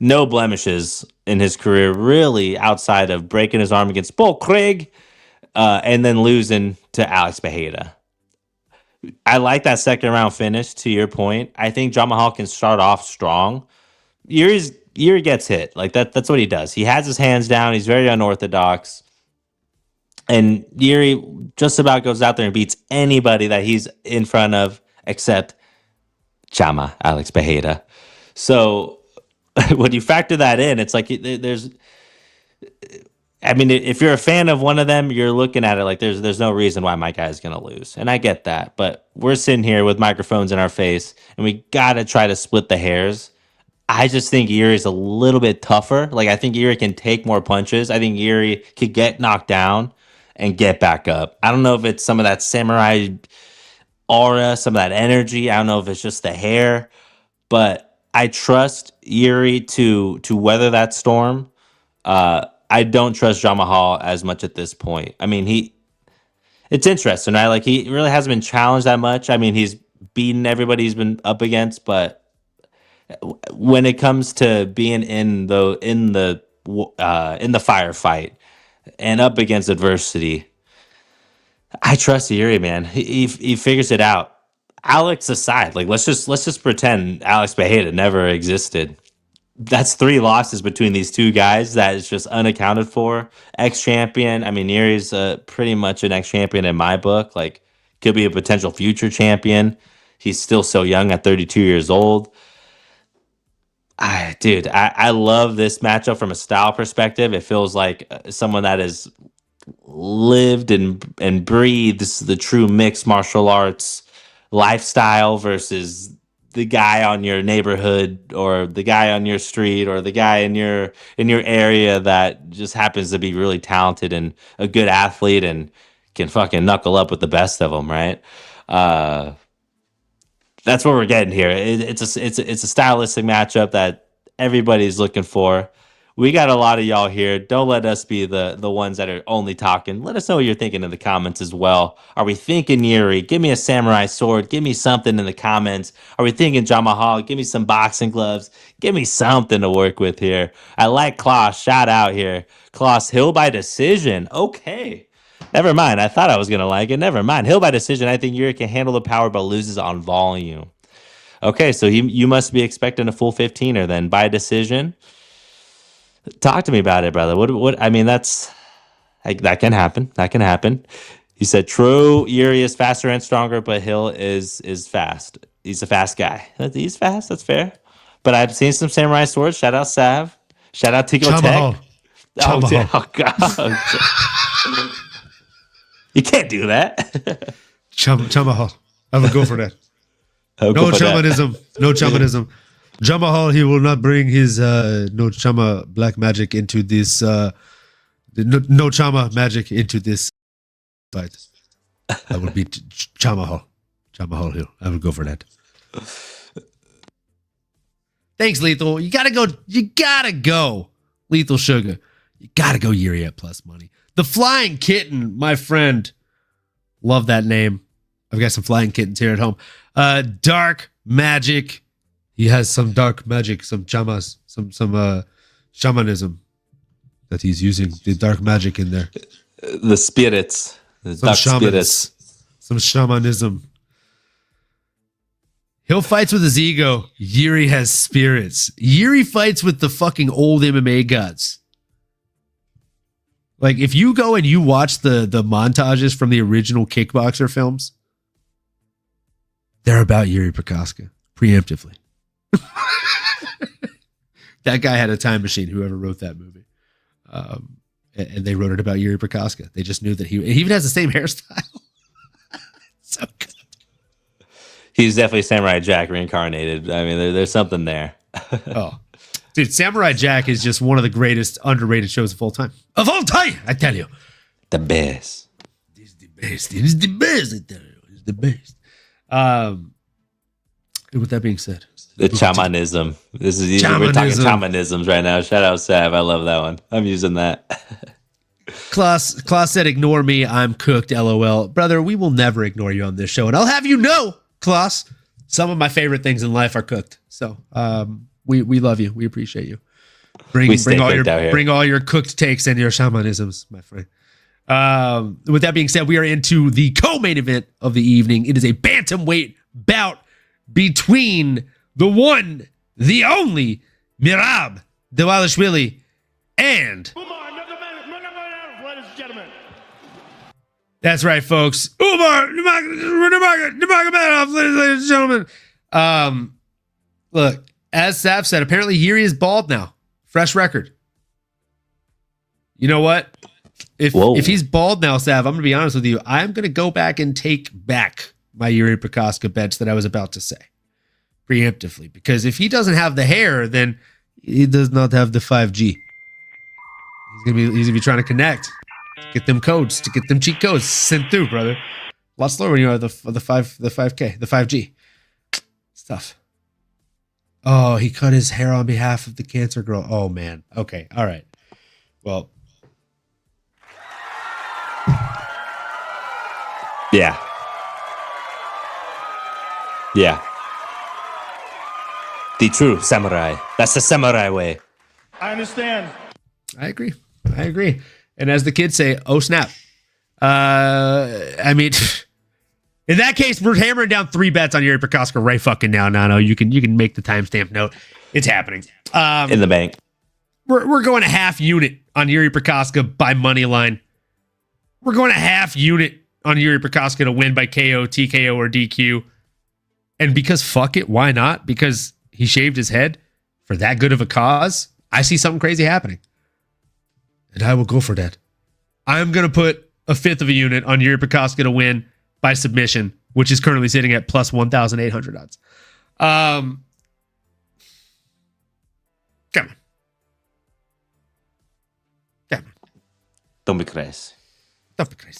no blemishes in his career, really, outside of breaking his arm against Paul Craig and then losing to Alex Bejeda. I like that second round finish, to your point. I think Jamahal can start off strong. Yuri gets hit. Like, that's what he does. He has his hands down. He's very unorthodox. And Yuri just about goes out there and beats anybody that he's in front of except Alex Bejeda. So when you factor that in, it's like there's... I mean, if you're a fan of one of them, you're looking at it like there's no reason why my guy's going to lose. And I get that. But we're sitting here with microphones in our face, and we got to try to split the hairs. I just think Yuri's a little bit tougher. Like, I think Yuri can take more punches. I think Yuri could get knocked down and get back up. I don't know if it's some of that samurai aura, some of that energy. I don't know if it's just the hair. But I trust Yuri to weather that storm. I don't trust Jamahal as much at this point. I mean, it's interesting, right? Like, he really hasn't been challenged that much. I mean, he's beaten everybody he's been up against, but when it comes to being in the firefight and up against adversity, I trust Yuri, man. He figures it out. Alex aside, like, let's just pretend Alex Bejeda never existed. That's 3 losses between these two guys that is just unaccounted for. Ex-champion. I mean, Yuri's pretty much an ex-champion in my book. Like, could be a potential future champion. He's still so young at 32 years old. I love this matchup from a style perspective. It feels like someone that has lived and breathes the true mixed martial arts lifestyle versus the guy on your neighborhood or the guy on your street or the guy in your area that just happens to be really talented and a good athlete and can fucking knuckle up with the best of them, right? That's what we're getting here. It's a stylistic matchup that everybody's looking for. We got a lot of y'all here. Don't let us be the ones that are only talking. Let us know what you're thinking in the comments as well. Are we thinking Yuri? Give me a samurai sword. Give me something in the comments. Are we thinking Jamahal? Give me some boxing gloves. Give me something to work with here. I like Klaus. Shout out here. Klaus, Hill by decision. Okay. Never mind. I thought I was going to like it. Never mind. Hill by decision. I think Yuri can handle the power but loses on volume. Okay, so you must be expecting a full 15er then by decision. Talk to me about it, brother. What? I mean, that can happen. That can happen. You said true. Yuri is faster and stronger, but Hill is fast. He's a fast guy. He's fast. That's fair. But I've seen some samurai swords. Shout out Sav. Shout out Tico Tech. Oh God. You can't do that. Jamahal. I would go for that. No chamanism. No chamanism. Jamahal, he will not bring his no chama black magic into this no chama magic into this fight. That would be Jamahal. Jamahal Hill. I would go for that. Thanks, Lethal. You gotta go. You gotta go. Lethal Sugar. You gotta go Yuri at plus money. The Flying Kitten, my friend. Love that name. I've got some flying kittens here at home. Dark magic. He has some dark magic, some chamas, some shamanism that he's using. The dark magic in there. The spirits. The dark spirits. Some shamanism. Hill fights with his ego. Yuri has spirits. Yuri fights with the fucking old MMA gods. Like, if you go and you watch the montages from the original Kickboxer films, they're about Yuri Prokaska, preemptively. That guy had a time machine, whoever wrote that movie. And they wrote it about Yuri Prokaska. They just knew that he even has the same hairstyle. So good. He's definitely Samurai Jack reincarnated. I mean, there's something there. Oh. Dude, Samurai Jack is just one of the greatest underrated shows of all time. Of all time, I tell you. The best. It's the best. It is the best, I tell you. It's the best. And with that being said, The shamanism. We're talking shamanisms right now. Shout out Sav. I love that one. I'm using that. Klaus said, "Ignore me. I'm cooked." LOL, brother. We will never ignore you on this show, and I'll have you know, Klaus, some of my favorite things in life are cooked. So, we love you. We appreciate you. Bring all your cooked takes and your shamanisms, my friend. With that being said, we are into the co-main event of the evening. It is a bantamweight bout between the one, the only Merab Dvalishvili and ladies and gentlemen. That's right, folks. Umar Nurmagomedov, ladies and gentlemen. Look, as Sav said, apparently Yuri is bald now. Fresh record. You know what? If he's bald now, Sav, I'm going to be honest with you. I'm going to go back and take back my Yuri Prokaska bets that I was about to say preemptively. Because if he doesn't have the hair, then he does not have the 5G. He's gonna be trying to connect, to get them codes, to get them cheat codes sent through, brother. A lot slower when you are the 5K, the 5G. It's tough. Oh, he cut his hair on behalf of the cancer girl. Oh man. Okay. All right. Well. Yeah. Yeah. The true samurai. That's the samurai way. I understand. I agree. And as the kids say, oh snap. I mean, in that case, we're hammering down 3 bets on Yuri Prokaska right fucking now, Nano. You can make the timestamp note. It's happening. In the bank. We're going a half unit on Yuri Prokaska by money line. We're going a half unit on Yuri Prokaska to win by KO, TKO, or DQ. And because fuck it, why not? Because he shaved his head for that good of a cause. I see something crazy happening. And I will go for that. I'm going to put a fifth of a unit on Yuri Prokaska to win by submission, which is currently sitting at plus 1,800 odds. Come on. Don't be crazy.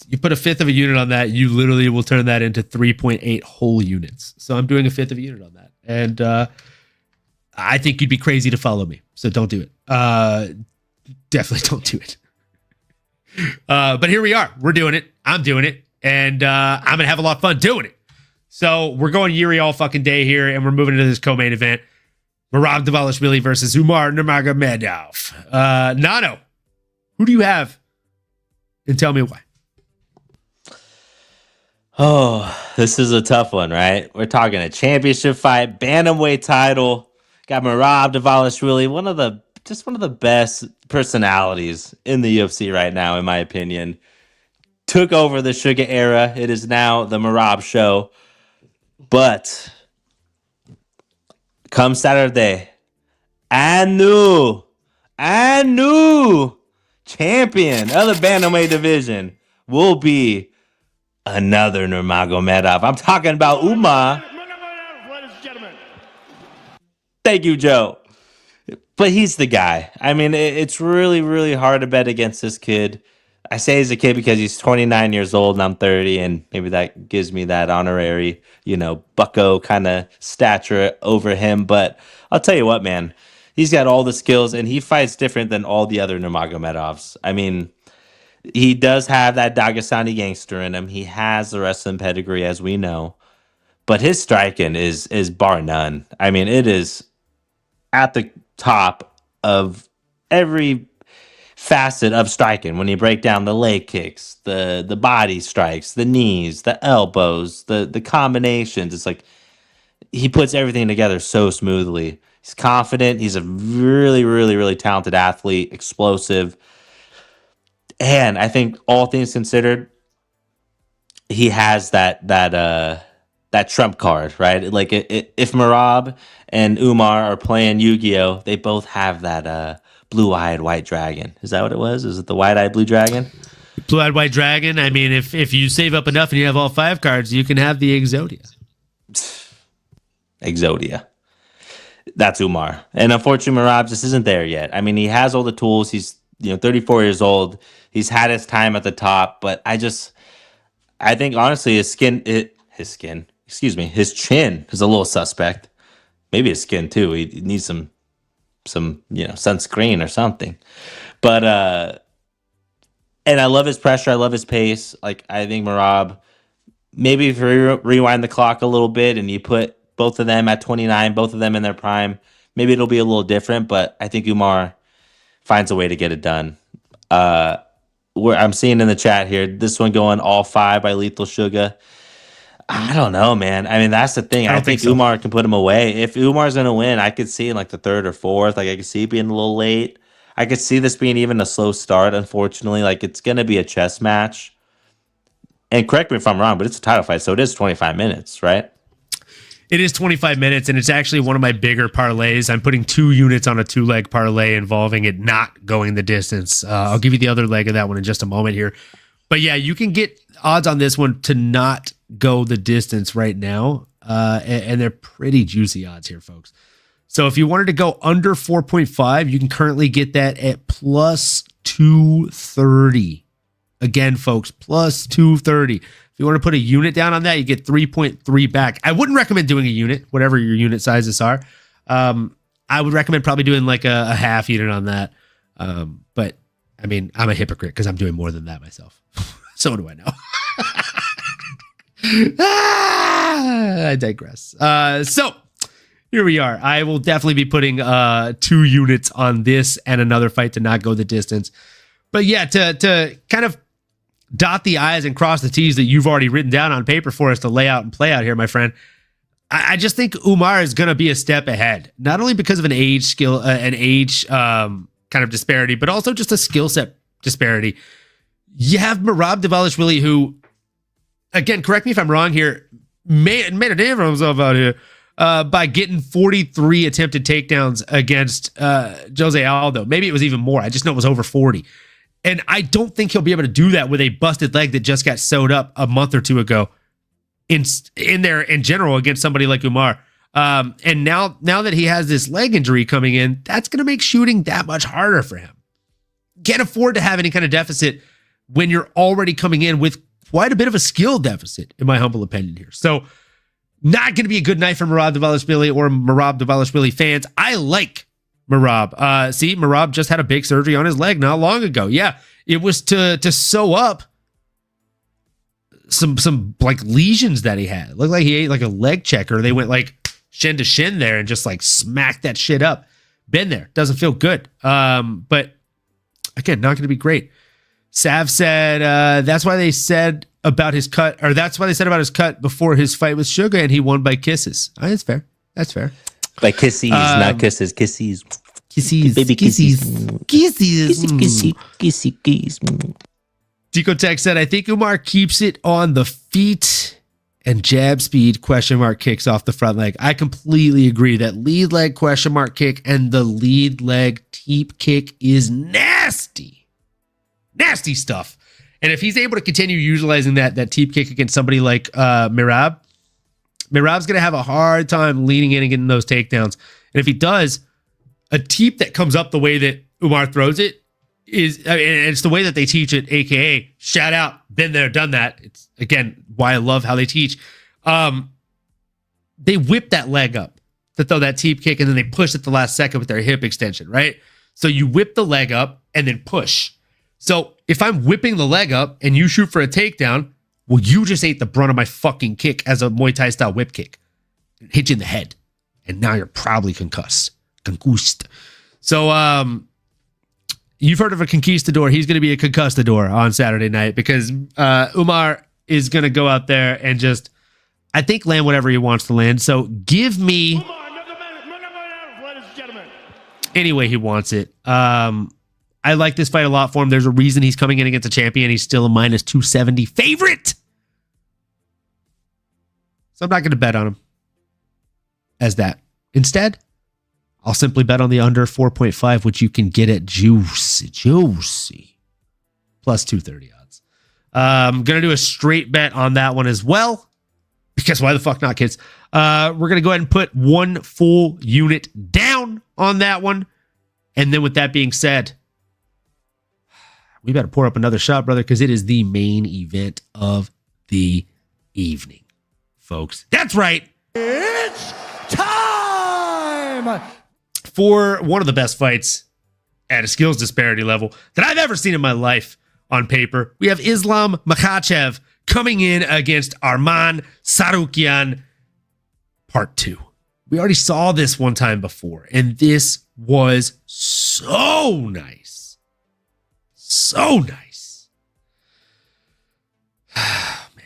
You put a fifth of a unit on that, you literally will turn that into 3.8 whole units. So I'm doing a fifth of a unit on that. And I think you'd be crazy to follow me. So don't do it. Definitely don't do it. But here we are. We're doing it. I'm doing it. And I'm going to have a lot of fun doing it. So we're going Yuri all fucking day here, and we're moving into this co-main event. Merab Dvalishvili versus Umar Nurmagomedov. Nano, who do you have? And tell me why. Oh, this is a tough one, right? We're talking a championship fight, bantamweight title. Got Merab Dvalishvili, one of the best personalities in the UFC right now, in my opinion. Took over the Sugar era. It is now the Merab show. But come Saturday, a new champion of the bantamweight division will be another Nurmagomedov. I'm talking about Umar. Ladies and gentlemen. Thank you, Joe. But he's the guy. I mean, it's really, really hard to bet against this kid. I say he's a kid because he's 29 years old and I'm 30, and maybe that gives me that honorary, bucko kind of stature over him. But I'll tell you what, man, he's got all the skills and he fights different than all the other Nurmagomedovs. I mean, he does have that Dagestani gangster in him. He has the wrestling pedigree, as we know. But his striking is bar none. I mean, it is at the top of every facet of striking. When you break down the leg kicks, the body strikes, the knees, the elbows, the combinations, it's like he puts everything together so smoothly. He's confident. He's a really, really, really talented athlete, explosive. And I think all things considered, he has that trump card, right? Like if Merab and Umar are playing Yu-Gi-Oh, they both have that blue-eyed white dragon. Is that what it was? Is it the white-eyed blue dragon? Blue-eyed white dragon. I mean, if you save up enough and you have all 5 cards, you can have the Exodia. Exodia. That's Umar. And unfortunately, Merab just isn't there yet. I mean, he has all the tools. He's 34 years old. He's had his time at the top, but I think honestly, his his chin is a little suspect. Maybe his skin too. He needs some sunscreen or something. But and I love his pressure. I love his pace. Like, I think Merab, maybe if you rewind the clock a little bit and you put both of them at 29, both of them in their prime, maybe it'll be a little different. But I think Umar finds a way to get it done. I'm seeing in the chat here, this one going all 5 by Lethal Sugar. I don't know, man. I mean, that's the thing. I think so. Umar can put him away. If Umar's going to win, I could see in like the 3rd or 4th. Like, I could see it being a little late. I could see this being even a slow start, unfortunately. Like, it's going to be a chess match. And correct me if I'm wrong, but it's a title fight, so it is 25 minutes, right? It is 25 minutes, and it's actually one of my bigger parlays. I'm putting 2 units on a 2-leg parlay involving it not going the distance. I'll give you the other leg of that one in just a moment here. But yeah, you can get odds on this one to not go the distance right now, and they're pretty juicy odds here, folks. So if you wanted to go under 4.5, you can currently get that at plus 230. Again, folks, plus 230. If you want to put a unit down on that, you get 3.3 back. I wouldn't recommend doing a unit, whatever your unit sizes are. I would recommend probably doing like a half unit on that. But I mean, I'm a hypocrite because I'm doing more than that myself. So what do I know? I digress. So here we are. I will definitely be putting 2 units on this and another fight to not go the distance. But yeah, to kind of dot the I's and cross the T's that you've already written down on paper for us to lay out and play out here, my friend. I just think Umar is going to be a step ahead, not only because of an age kind of disparity, but also just a skill set disparity. You have Merab Dvalishvili, who, again, correct me if I'm wrong here, made a name for himself out here by getting 43 attempted takedowns against Jose Aldo. Maybe it was even more. I just know it was over 40. And I don't think he'll be able to do that with a busted leg that just got sewed up a month or two ago in there in general against somebody like Umar. And now that he has this leg injury coming in, that's going to make shooting that much harder for him. Can't afford to have any kind of deficit when you're already coming in with quite a bit of a skill deficit, in my humble opinion here. So not going to be a good night for Merab Dvalishvili or Merab Dvalishvili fans. I like Merab. See, Merab just had a big surgery on his leg not long ago. Yeah, it was to sew up some like lesions that he had. It looked like he ate like a leg checker. They went like shin to shin there and just like smacked that shit up. Been there. Doesn't feel good. But again, not going to be great. Sav said that's why they said about his cut, or that's why they said about his cut before his fight with Sugar, and he won by kisses. That's fair. That's fair. By kisses, not kisses. Kisses. Kisses. Baby kisses. Kisses. Kisses. Deco Tech said, I think Umar keeps it on the feet and jab speed ? Kicks off the front leg. I completely agree that lead leg ? Kick and the lead leg teep kick is nasty. Nasty stuff. And if he's able to continue utilizing that teep kick against somebody like Merab's going to have a hard time leaning in and getting those takedowns. And if he does, a teep that comes up the way that Umar throws it is, I mean, it's the way that they teach it, aka shout out, been there, done that. It's again why I love how they teach. They whip that leg up to throw that teep kick, and then they push at the last second with their hip extension, right? So you whip the leg up and then push. So if I'm whipping the leg up and you shoot for a takedown, well, you just ate the brunt of my fucking kick as a Muay Thai style whip kick. It hit you in the head. And now you're probably concussed. So you've heard of a conquistador. He's going to be a conquistador on Saturday night because Umar is going to go out there and just, I think, land whatever he wants to land. So give me any way he wants it. I like this fight a lot for him. There's a reason he's coming in against a champion. He's still a minus 270 favorite. So I'm not going to bet on him as that. Instead, I'll simply bet on the under 4.5, which you can get at juicy plus 230 odds. I'm going to do a straight bet on that one as well, because why the fuck not, kids? We're going to go ahead and put 1 full unit down on that one. And then with that being said, we better pour up another shot, brother, because it is the main event of the evening. folks. That's right. It's time! For one of the best fights at a skills disparity level that I've ever seen in my life on paper, we have Islam Makhachev coming in against Arman Tsarukyan, part 2. We already saw this one time before, and this was so nice. So nice. Man.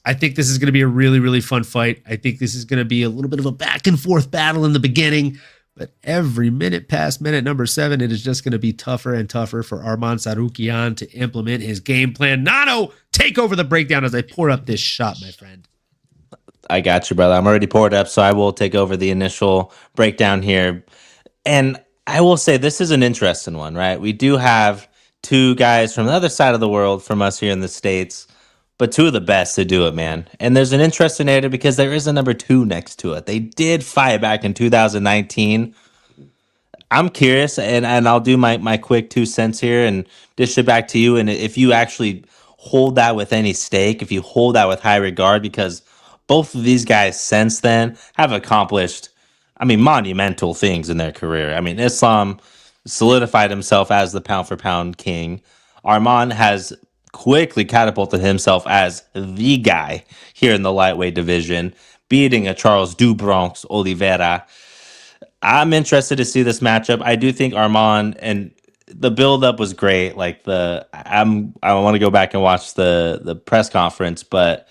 I think this is going to be a really, really fun fight. I think this is going to be a little bit of a back and forth battle in the beginning, but every minute past minute number 7, it is just going to be tougher and tougher for Arman Tsarukyan to implement his game plan. Nano, take over the breakdown as I pour up this shot, my friend. I got you, brother. I'm already poured up, so I will take over the initial breakdown here. And I will say this is an interesting one, right? We do have 2 guys from the other side of the world from us here in the States, but 2 of the best to do it, man. And there's an interesting narrative because there is a number 2 next to it. They did fight back in 2019. I'm curious, and I'll do my quick 2 cents here and dish it back to you. And if you actually hold that with any stake, if you hold that with high regard, because both of these guys since then have accomplished, monumental things in their career. Islam solidified himself as the pound-for-pound king. Arman has quickly catapulted himself as the guy here in the lightweight division, beating a Charles do Bronx Oliveira. I'm interested to see this matchup. I do think Arman, and the build-up was great. I want to go back and watch the press conference, but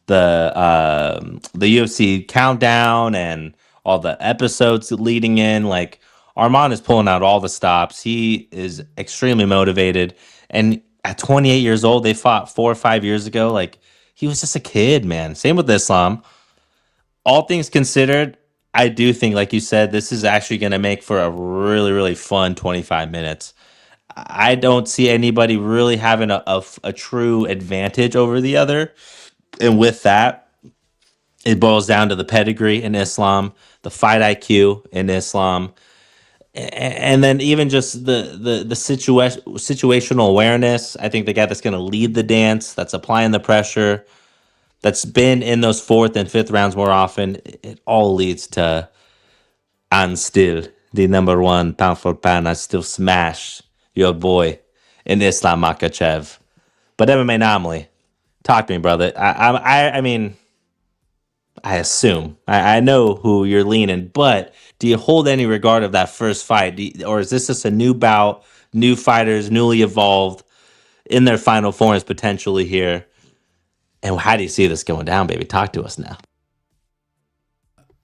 the UFC countdown and all the episodes leading in, Arman is pulling out all the stops. He is extremely motivated. And at 28 years old, they fought 4 or 5 years ago. He was just a kid, man. Same with Islam. All things considered, I do think, like you said, this is actually going to make for a really, really fun 25 minutes. I don't see anybody really having a true advantage over the other. And with that, it boils down to the pedigree in Islam, the fight IQ in Islam, and then even just the situational awareness. I think the guy that's going to lead the dance, that's applying the pressure, that's been in those 4th and 5th rounds more often, it all leads to, and still the number 1 pound for pound, I still smash your boy in Islam Makhachev. But MMAnomaly, talk to me, brother. I assume. I know who you're leaning, but do you hold any regard of that first fight? Or is this just a new bout, new fighters, newly evolved, in their final forms potentially here? And how do you see this going down, baby? Talk to us now.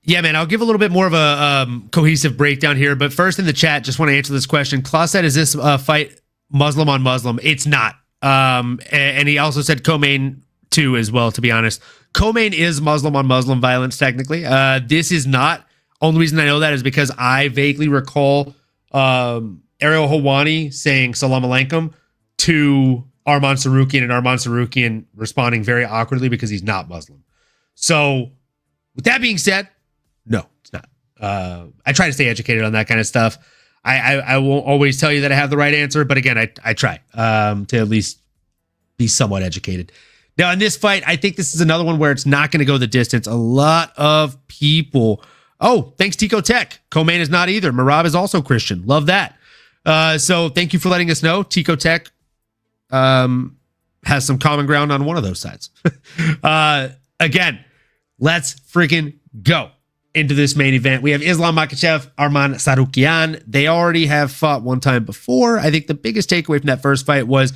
Yeah, man, I'll give a little bit more of a cohesive breakdown here. But first in the chat, just want to answer this question. Klaus said, is this fight Muslim on Muslim? It's not. And he also said co-main too as well, to be honest. Co-main is Muslim on Muslim violence, technically. This is not. Only reason I know that is because I vaguely recall Ariel Helwani saying salam alaikum to Arman Tsarukyan, and Arman Tsarukyan responding very awkwardly because he's not Muslim. So with that being said, no, it's not. I try to stay educated on that kind of stuff. I won't always tell you that I have the right answer, but again, I try to at least be somewhat educated. Now, in this fight, I think this is another one where it's not going to go the distance. A lot of people. Oh, thanks, Tico Tech. Co-main is not either. Marab is also Christian. Love that. So thank you for letting us know. Tico Tech has some common ground on one of those sides. Again, let's freaking go into this main event. We have Islam Makhachev, Arman Tsarukyan. They already have fought one time before. I think the biggest takeaway from that first fight was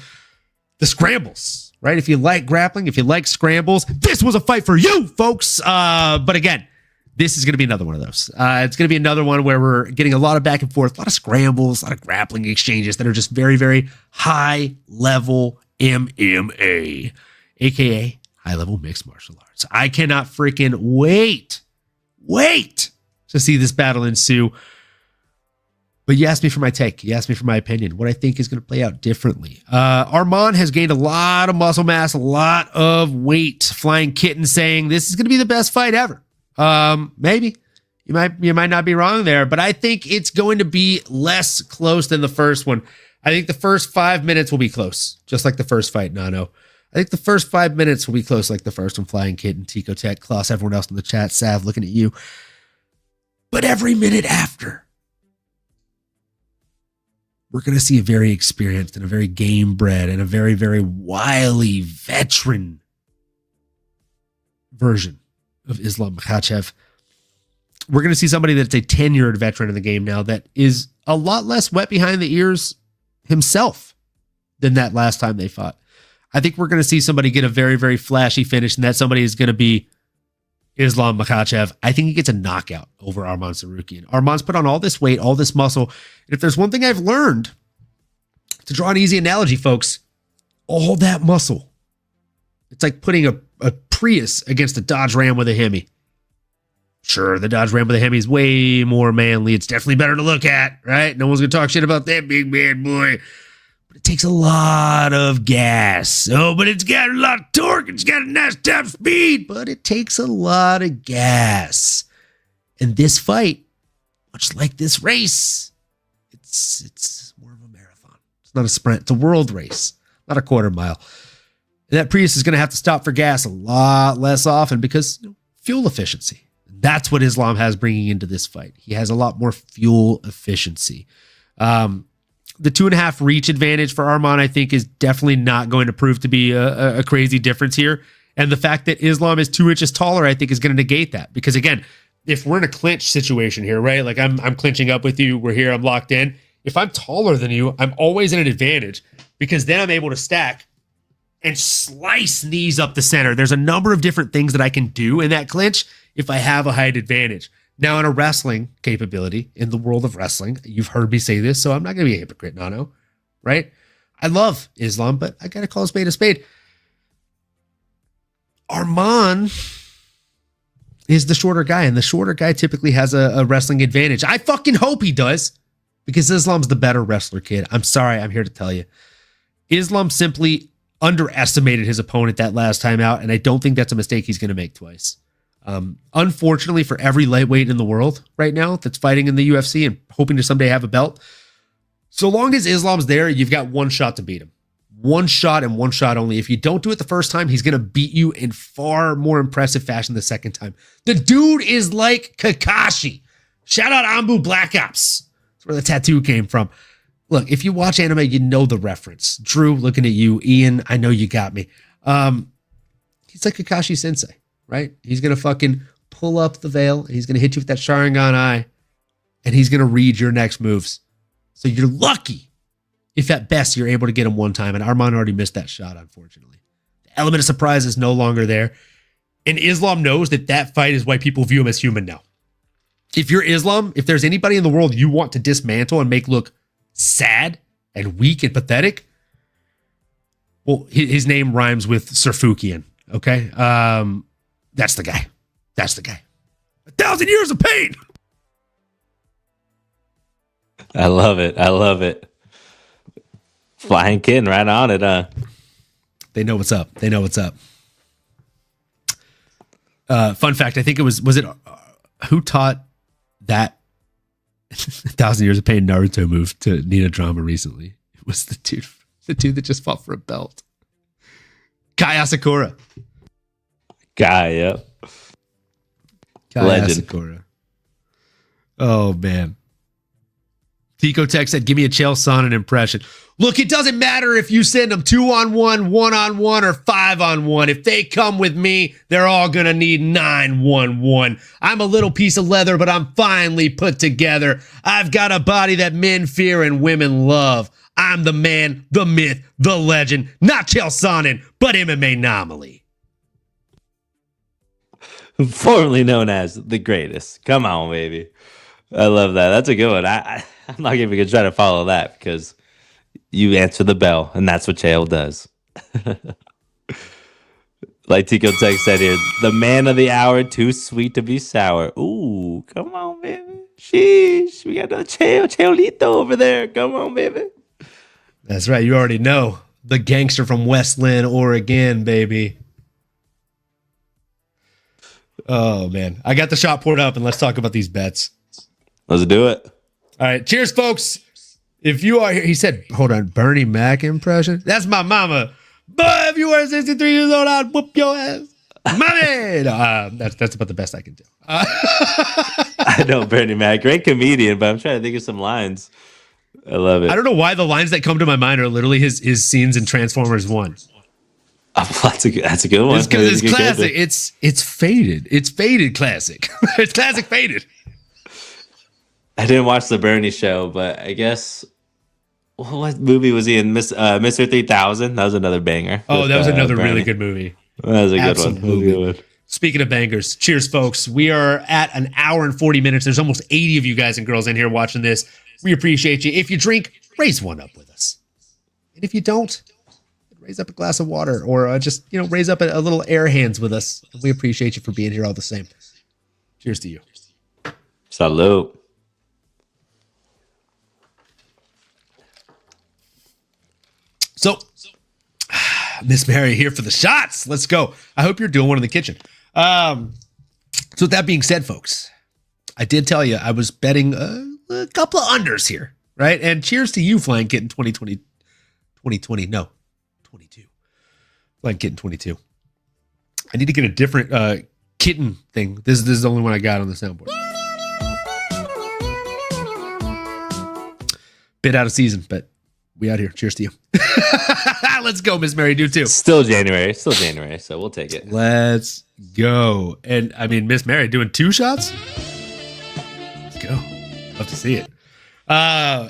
the scrambles, right? If you like grappling, if you like scrambles, this was a fight for you, folks. But again, this is going to be another one of those. It's going to be another one where we're getting a lot of back and forth, a lot of scrambles, a lot of grappling exchanges that are just very, very high level MMA, aka high level mixed martial arts. I cannot freaking wait to see this battle ensue. But you asked me for my take. You asked me for my opinion, what I think is going to play out differently. Arman has gained a lot of muscle mass, a lot of weight. Flying Kitten saying this is going to be the best fight ever. Maybe you might not be wrong there, but I think it's going to be less close than the first one. I think the first 5 minutes will be close, just like the first fight, Nano. I think the first 5 minutes will be close, like the first one, Flying Kid and Tico Tech, Klaus, everyone else in the chat, Sav, looking at you. But every minute after, we're going to see a very experienced and a very game-bred and a very, very wily veteran version of Islam Makhachev. We're going to see somebody that's a tenured veteran in the game now that is a lot less wet behind the ears himself than that last time they fought. I think we're going to see somebody get a very, very flashy finish, and that somebody is going to be Islam Makhachev. I think he gets a knockout over Arman Sarukian. Arman's put on all this weight, all this muscle. And if there's one thing I've learned, to draw an easy analogy, folks, all that muscle, it's like putting a Prius against a Dodge Ram with a Hemi. Sure, the Dodge Ram with a Hemi is way more manly. It's definitely better to look at, right? No one's going to talk shit about that big bad boy. But it takes a lot of gas. Oh, but it's got a lot of torque. It's got a nice top speed, but it takes a lot of gas. And this fight, much like this race, it's more of a marathon. It's not a sprint. It's a world race, not a quarter mile. And that Prius is going to have to stop for gas a lot less often because fuel efficiency. That's what Islam has bringing into this fight. He has a lot more fuel efficiency. The 2.5 reach advantage for Arman, I think, is definitely not going to prove to be a crazy difference here. And the fact that Islam is 2 inches taller, I think, is going to negate that. Because again, if we're in a clinch situation here, right? Like I'm clinching up with you. We're here. I'm locked in. If I'm taller than you, I'm always at an advantage because then I'm able to stack and slice knees up the center. There's a number of different things that I can do in that clinch if I have a height advantage. Now, in a wrestling capability, in the world of wrestling, you've heard me say this, so I'm not going to be a hypocrite, Nano, right? I love Islam, but I got to call a spade a spade. Arman is the shorter guy, and the shorter guy typically has a wrestling advantage. I fucking hope he does, because Islam's the better wrestler, kid. I'm sorry, I'm here to tell you. Islam simply underestimated his opponent that last time out, and I don't think that's a mistake he's going to make twice. Unfortunately for every lightweight in the world right now that's fighting in the UFC and hoping to someday have a belt, so long as Islam's there, you've got one shot to beat him. One shot and one shot only. If you don't do it the first time, he's going to beat you in far more impressive fashion the second time. The dude is like Kakashi. Shout out Ambu Black Ops. That's where the tattoo came from. Look, if you watch anime, you know the reference. Drew, looking at you. Ian, I know you got me. He's like Kakashi Sensei. Right? He's going to fucking pull up the veil. He's going to hit you with that Sharingan eye. And he's going to read your next moves. So you're lucky if at best you're able to get him one time. And Arman already missed that shot, unfortunately. The element of surprise is no longer there. And Islam knows that that fight is why people view him as human now. If you're Islam, if there's anybody in the world you want to dismantle and make look sad and weak and pathetic, well, his name rhymes with Serfukian. Okay? That's the guy. That's the guy. 1,000 years of pain. I love it. I love it. Flying Kid right on it. They know what's up. They know what's up. Fun fact, I think it was it who taught that 1,000 years of pain Naruto move to Nina Drama recently? It was the dude that just fought for a belt. Kai Asakura. Guy, yep. Legend. Asakura. Oh, man. Tico Tech said, give me a Chael Sonnen impression. Look, it doesn't matter if you send them 2-on-1, 1-on-1, or 5-on-1. If they come with me, they're all going to need 9-1-1. I'm a little piece of leather, but I'm finely put together. I've got a body that men fear and women love. I'm the man, the myth, the legend. Not Chael Sonnen, but MMAnomaly. Formerly known as the greatest. Come on, baby. I love that. That's a good one. I'm not even going to try to follow that because you answer the bell, and that's what Chael does. Like Tico Tech said here, the man of the hour, too sweet to be sour. Ooh, come on, baby. Sheesh. We got another Chaelito over there. Come on, baby. That's right. You already know. The gangster from Westland, Oregon, baby. Oh, man. I got the shot poured up, and let's talk about these bets. Let's do it. All right. Cheers, folks. If you are here, he said, hold on, Bernie Mac impression? That's my mama. But if you were 63 years old, I'd whoop your ass. Money. That's about the best I can do. I know Bernie Mac, great comedian, but I'm trying to think of some lines. I love it. I don't know why the lines that come to my mind are literally his scenes in Transformers 1. Oh, that's a good one. It's because it's classic. It's faded. It's faded classic. It's classic faded. I didn't watch the Bernie show, but I guess what movie was he in? Mr. 3000. That was another banger. Oh, that was another Bernie. really good movie. That was a good one. Absolutely. Speaking of bangers, cheers, folks. We are at an hour and 40 minutes. There's almost 80 of you guys and girls in here watching this. We appreciate you. If you drink, raise one up with us. And if you don't, raise up a glass of water or just, raise up a little air hands with us. We appreciate you for being here all the same. Cheers to you. Salute. So, Miss Mary here for the shots. Let's go. I hope you're doing one in the kitchen. So with that being said, folks, I did tell you I was betting a couple of unders here, right? And cheers to you, Flying Kitten 2020. No, 22. Flying Kitten 22. I need to get a different kitten thing. This is the only one I got on the soundboard. Bit out of season, but we out here. Cheers to you. Let's go, Miss Mary. Do too. Still January, so we'll take it. Let's go. And I mean, Miss Mary doing 2 shots? Let's go. Love to see it.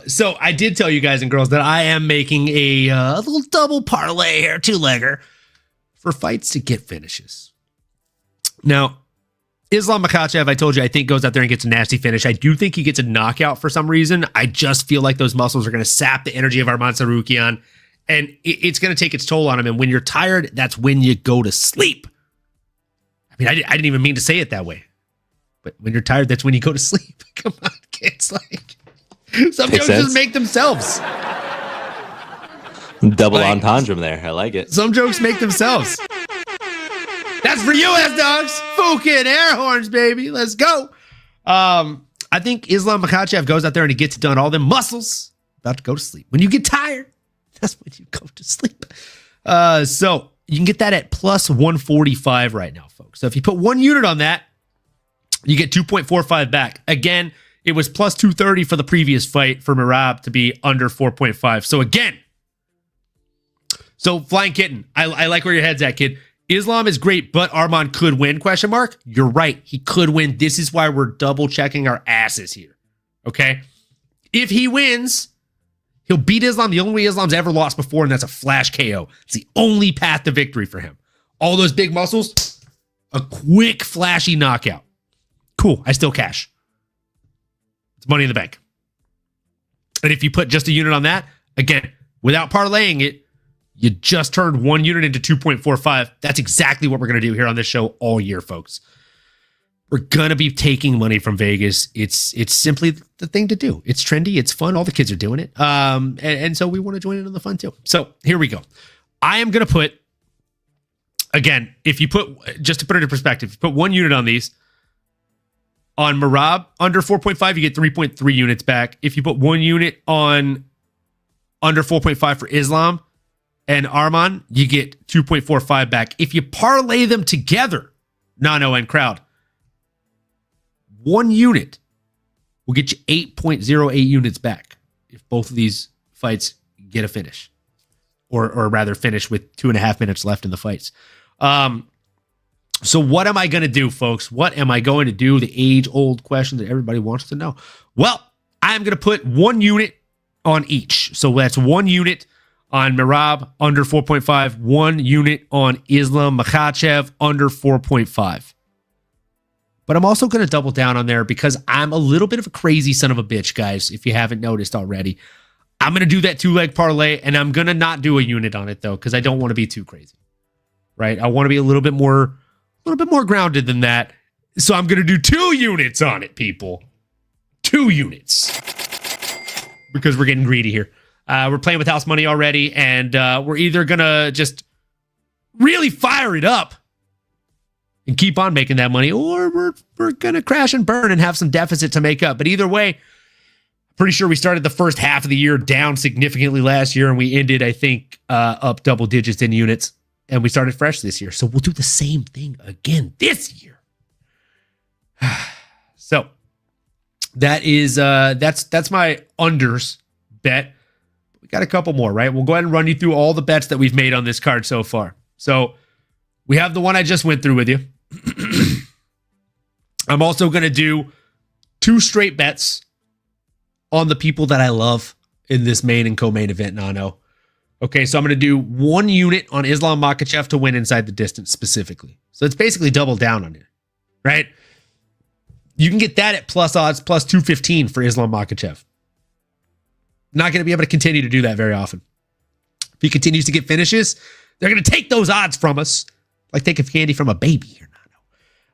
So I did tell you guys and girls that I am making a little double parlay here, 2-legger for fights to get finishes. Now, Islam Makhachev, I told you, I think goes out there and gets a nasty finish. I do think he gets a knockout for some reason. I just feel like those muscles are going to sap the energy of Arman Tsarukyan, and it's going to take its toll on him. And when you're tired, that's when you go to sleep. I mean, I didn't even mean to say it that way. But when you're tired, that's when you go to sleep. Come on, kids. Like, some jokes just make themselves. Double entendre there. I like it. Some jokes make themselves. That's for you, S-Dogs. Fucking air horns, baby. Let's go. I think Islam Makhachev goes out there and he gets it done. All them muscles about to go to sleep. When you get tired, that's when you go to sleep. So you can get that at plus 145 right now, folks. So if you put 1 unit on that, you get 2.45 back. Again, it was plus 230 for the previous fight for Merab to be under 4.5. So again, Flying Kitten, I like where your head's at, kid. Islam is great, but Arman could win, ? You're right. He could win. This is why we're double checking our asses here. Okay? If he wins, he'll beat Islam the only way Islam's ever lost before, and that's a flash KO. It's the only path to victory for him. All those big muscles, a quick, flashy knockout. Cool. I still cash. It's money in the bank. And if you put just a unit on that, again, without parlaying it, you just turned 1 unit into 2.45. That's exactly what we're going to do here on this show all year, folks. We're going to be taking money from Vegas. It's simply the thing to do. It's trendy. It's fun. All the kids are doing it. And so we want to join in on the fun too. So here we go. I am going to put, again, if you put, just to put it in perspective, if you put 1 unit on these, on Merab, under 4.5, you get 3.3 units back. If you put 1 unit on under 4.5 for Islam and Arman, you get 2.45 back. If you parlay them together, Nano and crowd, 1 unit will get you 8.08 units back if both of these fights get a finish, or rather finish with 2.5 minutes left in the fights. So what am I going to do, folks? What am I going to do? The age-old question that everybody wants to know. Well, I'm going to put 1 unit on each. So that's 1 unit on Merab, under 4.5. 1 unit on Islam Makhachev, under 4.5. But I'm also going to double down on there because I'm a little bit of a crazy son of a bitch, guys, if you haven't noticed already. I'm going to do that 2-leg parlay, and I'm going to not do a unit on it, though, because I don't want to be too crazy, right? I want to be a little bit more grounded than that. So I'm going to do 2 units on it, people. 2 units. Because we're getting greedy here. We're playing with house money already, and we're either going to just really fire it up and keep on making that money, or we're going to crash and burn and have some deficit to make up. But either way, Pretty sure we started the first half of the year down significantly last year, and we ended, I think, up double digits in units, and we started fresh this year. So we'll do the same thing again this year. So that is that's my unders bet. We got a couple more, right? We'll go ahead and run you through all the bets that we've made on this card so far. So we have the one I just went through with you. I'm also going to do 2 straight bets on the people that I love in this main and co-main event, Nano. Okay, so I'm going to do 1 unit on Islam Makhachev to win inside the distance specifically. So it's basically double down on it, right? You can get that at plus odds, plus 215 for Islam Makhachev. Not going to be able to continue to do that very often. If he continues to get finishes, they're going to take those odds from us, like taking candy from a baby here,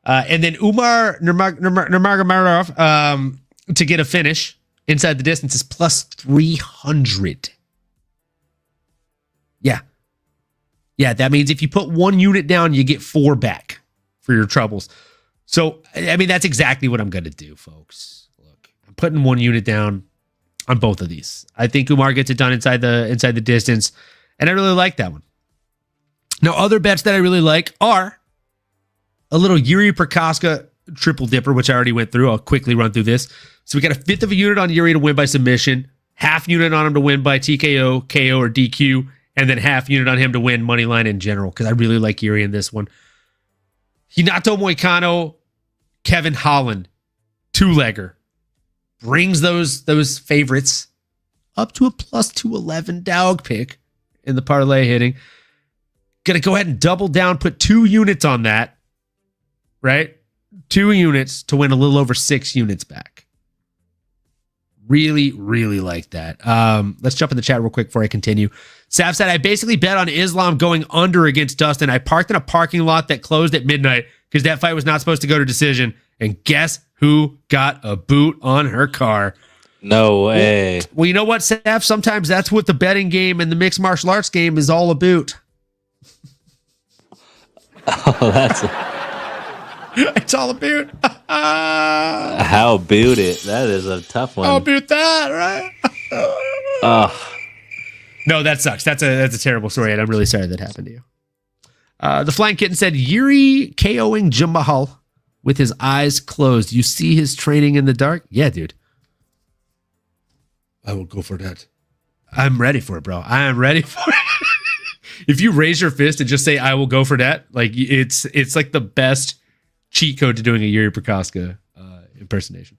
Nano. And then Umar Nurmagomedov to get a finish inside the distance is plus 300. Yeah. Yeah, that means if you put 1 unit down, you get 4 back for your troubles. So, I mean, that's exactly what I'm going to do, folks. Look, I'm putting 1 unit down on both of these. I think Umar gets it done inside the distance, and I really like that one. Now, other bets that I really like are a little Yuri Prokaska triple dipper, which I already went through. I'll quickly run through this. So we got a 1/5 of a unit on Yuri to win by submission, 1/2 unit on him to win by TKO, KO, or DQ, and then 1/2 unit on him to win money line in general, because I really like Yuri in this one. Hinato Moicano, Kevin Holland, 2-legger. Brings those favorites up to a plus 211 dog pick in the parlay hitting. Gonna go ahead and double down, put 2 units on that, right? 2 units to win a little over 6 units back. Really, really like that. Let's jump in the chat real quick before I continue. Sav said, I basically bet on Islam going under against Dustin. I parked in a parking lot that closed at midnight because that fight was not supposed to go to decision. And guess who got a boot on her car? No way. Well, you know what, Sav? Sometimes that's what the betting game and the mixed martial arts game is all about. Oh, that's... It's all about. How boot it? That is a tough one. How about that, right? No, that sucks. That's a terrible story, and I'm really sorry that happened to you. The Flying Kitten said, Yuri KOing Jamahal with his eyes closed. You see his training in the dark? Yeah, dude. I will go for that. I'm ready for it, bro. I am ready for it. If you raise your fist and just say, I will go for that, like it's like the best cheat code to doing a Yuri Prokaska impersonation.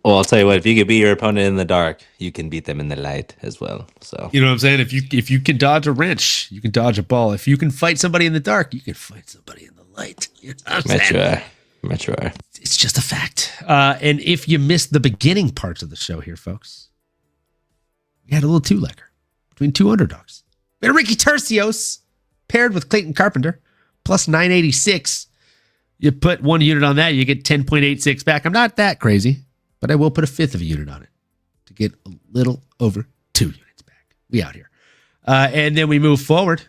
Well, I'll tell you what, if you can beat your opponent in the dark, you can beat them in the light as well. So you know what I'm saying? If you can dodge a wrench, you can dodge a ball. If you can fight somebody in the dark, you can fight somebody in the light. You know what I'm saying? Metro. It's just a fact. And if you missed the beginning parts of the show here, folks, we had a little 2-legger between 2 underdogs. We had Ricky Tercios paired with Clayton Carpenter, plus 986. You put 1 unit on that, you get 10.86 back. I'm not that crazy, but I will put a 1/5 of a unit on it to get a little over 2 units back. We out here. And then we move forward.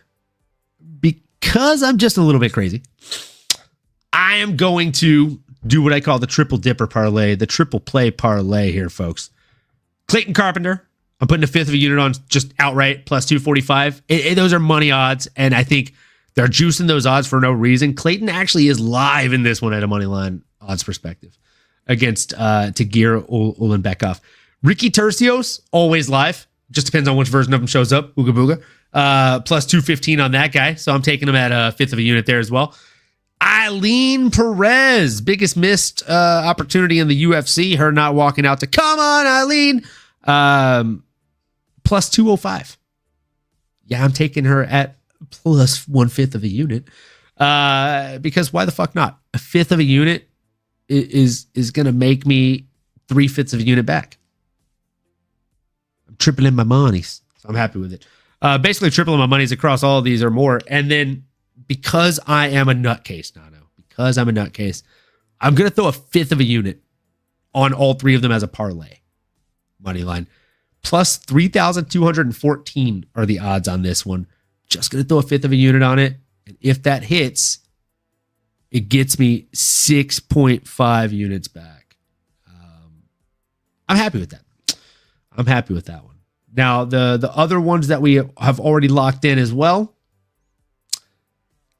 Because I'm just a little bit crazy, I am going to do what I call the triple dipper parlay, the triple play parlay here, folks. Clayton Carpenter, I'm putting a 1/5 of a unit on just outright, plus 245. Those are money odds, and I think they're juicing those odds for no reason. Clayton actually is live in this one at a money line odds perspective against Tagir Ulanbekov. Ricky Tercios, always live. Just depends on which version of him shows up. Ooga booga. Plus 215 on that guy. So I'm taking him at a 1/5 of a unit there as well. Eileen Perez, biggest missed opportunity in the UFC. Her not walking out to come on, Eileen. Plus 205. Yeah, I'm taking her at plus 1/5 of a unit. Because why the fuck not? A 1/5 of a unit is going to make me 3/5 of a unit back. I'm tripling my monies. So I'm happy with it. Basically tripling my monies across all of these or more. And then because I am a nutcase, because I'm a nutcase, I'm going to throw a 1/5 of a unit on all 3 of them as a parlay. Money line. Plus 3,214 are the odds on this one. Just going to throw a 1/5 of a unit on it. And if that hits, it gets me 6.5 units back. I'm happy with that. I'm happy with that one. Now, the other ones that we have already locked in as well.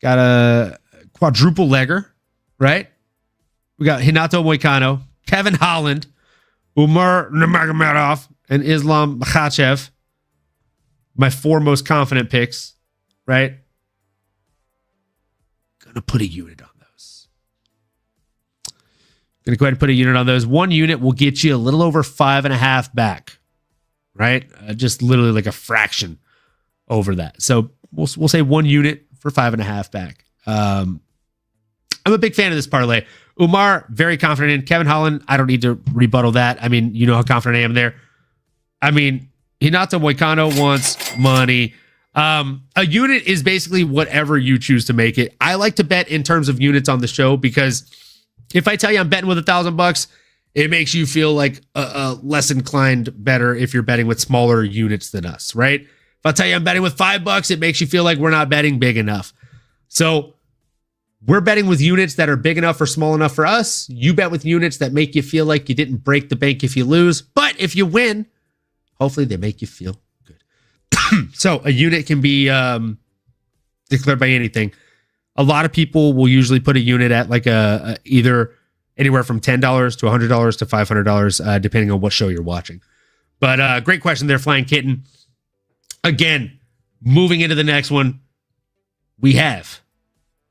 Got a quadruple legger, right? We got Hinato Moicano, Kevin Holland, Umar Nurmagomedov, and Islam Makhachev. My 4 most confident picks, right? Gonna put a unit on those. Gonna go ahead and put a unit on those. 1 unit will get you a little over 5.5 back, right? Just literally like a fraction over that. So we'll say 1 unit for 5.5 back. I'm a big fan of this parlay. Umar, very confident in. Kevin Holland, I don't need to rebuttal that. I mean, you know how confident I am there. I mean, Hinato Moicano wants money. A unit is basically whatever you choose to make it. I like to bet in terms of units on the show because if I tell you I'm betting with $1,000, it makes you feel like a less inclined better if you're betting with smaller units than us, right? If I tell you I'm betting with $5, it makes you feel like we're not betting big enough. So we're betting with units that are big enough or small enough for us. You bet with units that make you feel like you didn't break the bank if you lose. But if you win, hopefully they make you feel good. So a unit can be declared by anything. A lot of people will usually put a unit at like a either anywhere from $10 to $100 to $500, depending on what show you're watching. But great question there, Flying Kitten. Again, moving into the next one, we have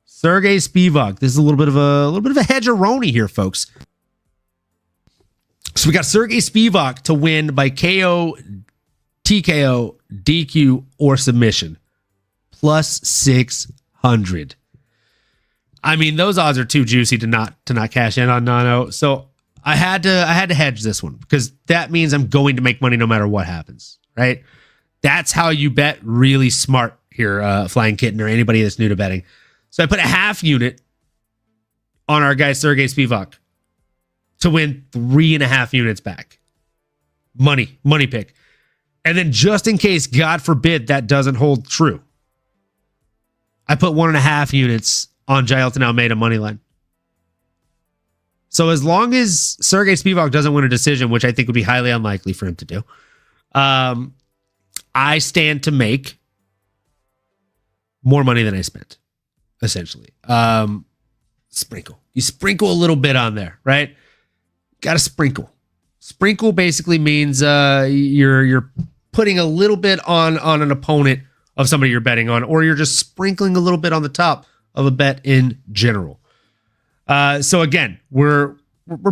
Sergey Spivak. This is a little bit of a hedgeroni here, folks. So we got Sergey Spivak to win by KO, TKO, DQ, or submission. Plus 600. I mean, those odds are too juicy to not cash in on Nano. So I had to hedge this one because that means I'm going to make money no matter what happens, right? That's how you bet really smart here, Flying Kitten, or anybody that's new to betting. So I put a half unit on our guy Sergey Spivak to win 3.5 units back. Money pick. And then just in case, God forbid, that doesn't hold true, I put 1.5 units on Jailton Almeida money line. So as long as Sergey Spivak doesn't win a decision, which I think would be highly unlikely for him to do, I stand to make more money than I spent, essentially. Sprinkle. You sprinkle a little bit on there, right? Got to sprinkle. Sprinkle basically means you're putting a little bit on an opponent of somebody you're betting on, or you're just sprinkling a little bit on the top of a bet in general. So again, we're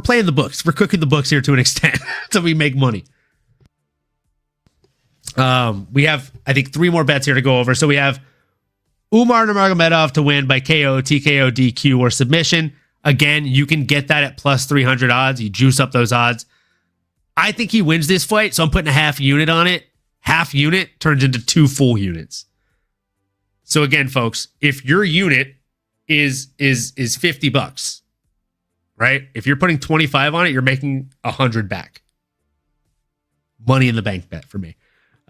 playing the books. We're cooking the books here to an extent so we make money. We have, I think, 3 more bets here to go over. So we have Umar Nurmagomedov to win by KO, TKO, DQ, or submission. Again, you can get that at plus 300 odds. You juice up those odds. I think he wins this fight, so I'm putting a half unit on it. Half unit turns into 2 full units. So again, folks, if your unit is $50, right? If you're putting 25 on it, you're making 100 back. Money in the bank bet for me.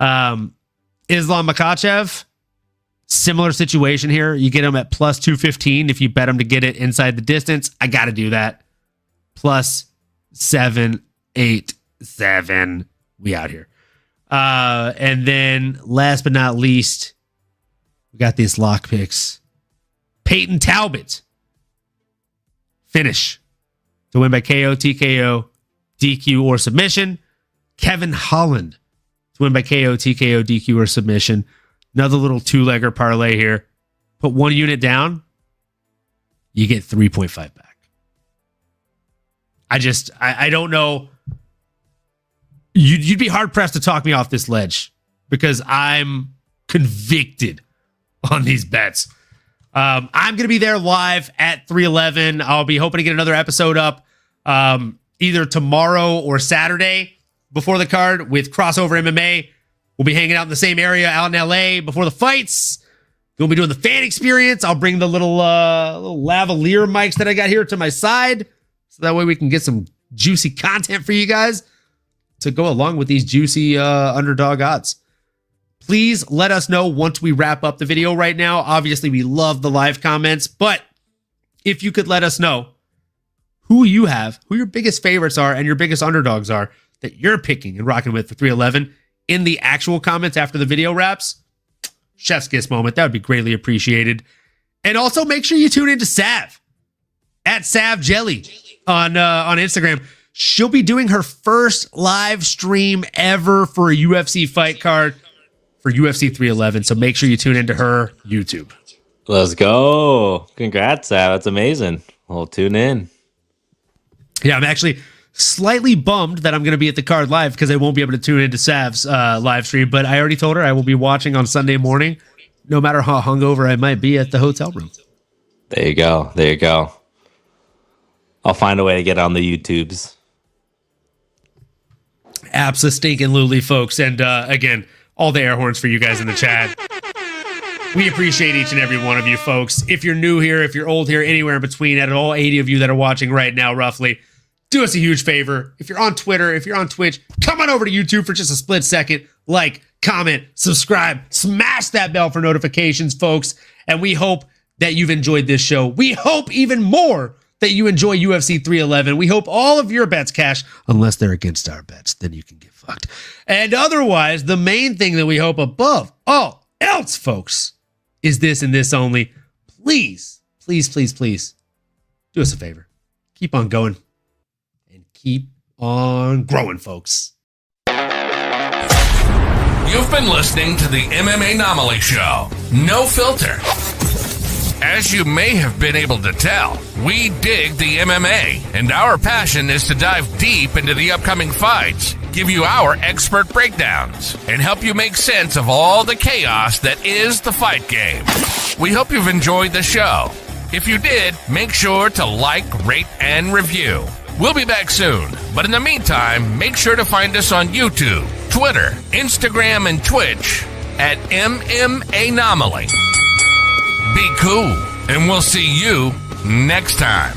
Islam Makhachev, similar situation here. You get him at plus 215 if you bet him to get it inside the distance. I got to do that. Plus 787. We out here. And then last but not least, we got these lock picks. Peyton Talbot. Finish. To win by KO, TKO, DQ, or submission. Kevin Holland. To win by KO, TKO, DQ, or submission. Another little 2-legger parlay here. Put 1 unit down. You get 3.5 back. I don't know. You'd be hard pressed to talk me off this ledge because I'm convicted on these bets. I'm going to be there live at 311. I'll be hoping to get another episode up either tomorrow or Saturday before the card with Crossover MMA. We'll be hanging out in the same area out in LA before the fights. We'll be doing the fan experience. I'll bring the little lavalier mics that I got here to my side so that way we can get some juicy content for you guys to go along with these juicy underdog odds. Please let us know once we wrap up the video right now. Obviously, we love the live comments, but if you could let us know who you have, who your biggest favorites are and your biggest underdogs are that you're picking and rocking with for 311 in the actual comments after the video wraps. Chef's kiss moment. That would be greatly appreciated. And also make sure you tune into Sav at Sav Jelly on Instagram. She'll be doing her first live stream ever for a UFC fight card for UFC 311. So make sure you tune into her YouTube. Let's go. Congrats, Sav. That's amazing. We'll tune in. Yeah, I'm actually slightly bummed that I'm going to be at the card live because I won't be able to tune into Sav's live stream. But I already told her I will be watching on Sunday morning, no matter how hungover I might be at the hotel room. There you go. There you go. I'll find a way to get on the YouTubes. Abso-stinking-lutely, folks. And again, all the air horns for you guys in the chat. We appreciate each and every one of you, folks. If you're new here, if you're old here, anywhere in between, at all 80 of you that are watching right now, roughly, do us a huge favor. If you're on Twitter, if you're on Twitch, come on over to YouTube for just a split second. Like, comment, subscribe, smash that bell for notifications, folks. And we hope that you've enjoyed this show. We hope even more that you enjoy UFC 311. We hope all of your bets cash, unless they're against our bets. Then you can get fucked. And otherwise, the main thing that we hope above all else, folks, is this and this only. Please, please, please, please do us a favor. Keep on going and keep on growing, folks. You've been listening to the MMAnomaly Show. No filter. As you may have been able to tell, we dig the MMA, and our passion is to dive deep into the upcoming fights, give you our expert breakdowns, and help you make sense of all the chaos that is the fight game. We hope you've enjoyed the show. If you did, make sure to like, rate, and review. We'll be back soon, but in the meantime, make sure to find us on YouTube, Twitter, Instagram, and Twitch at MMAnomaly. Be cool, and we'll see you next time.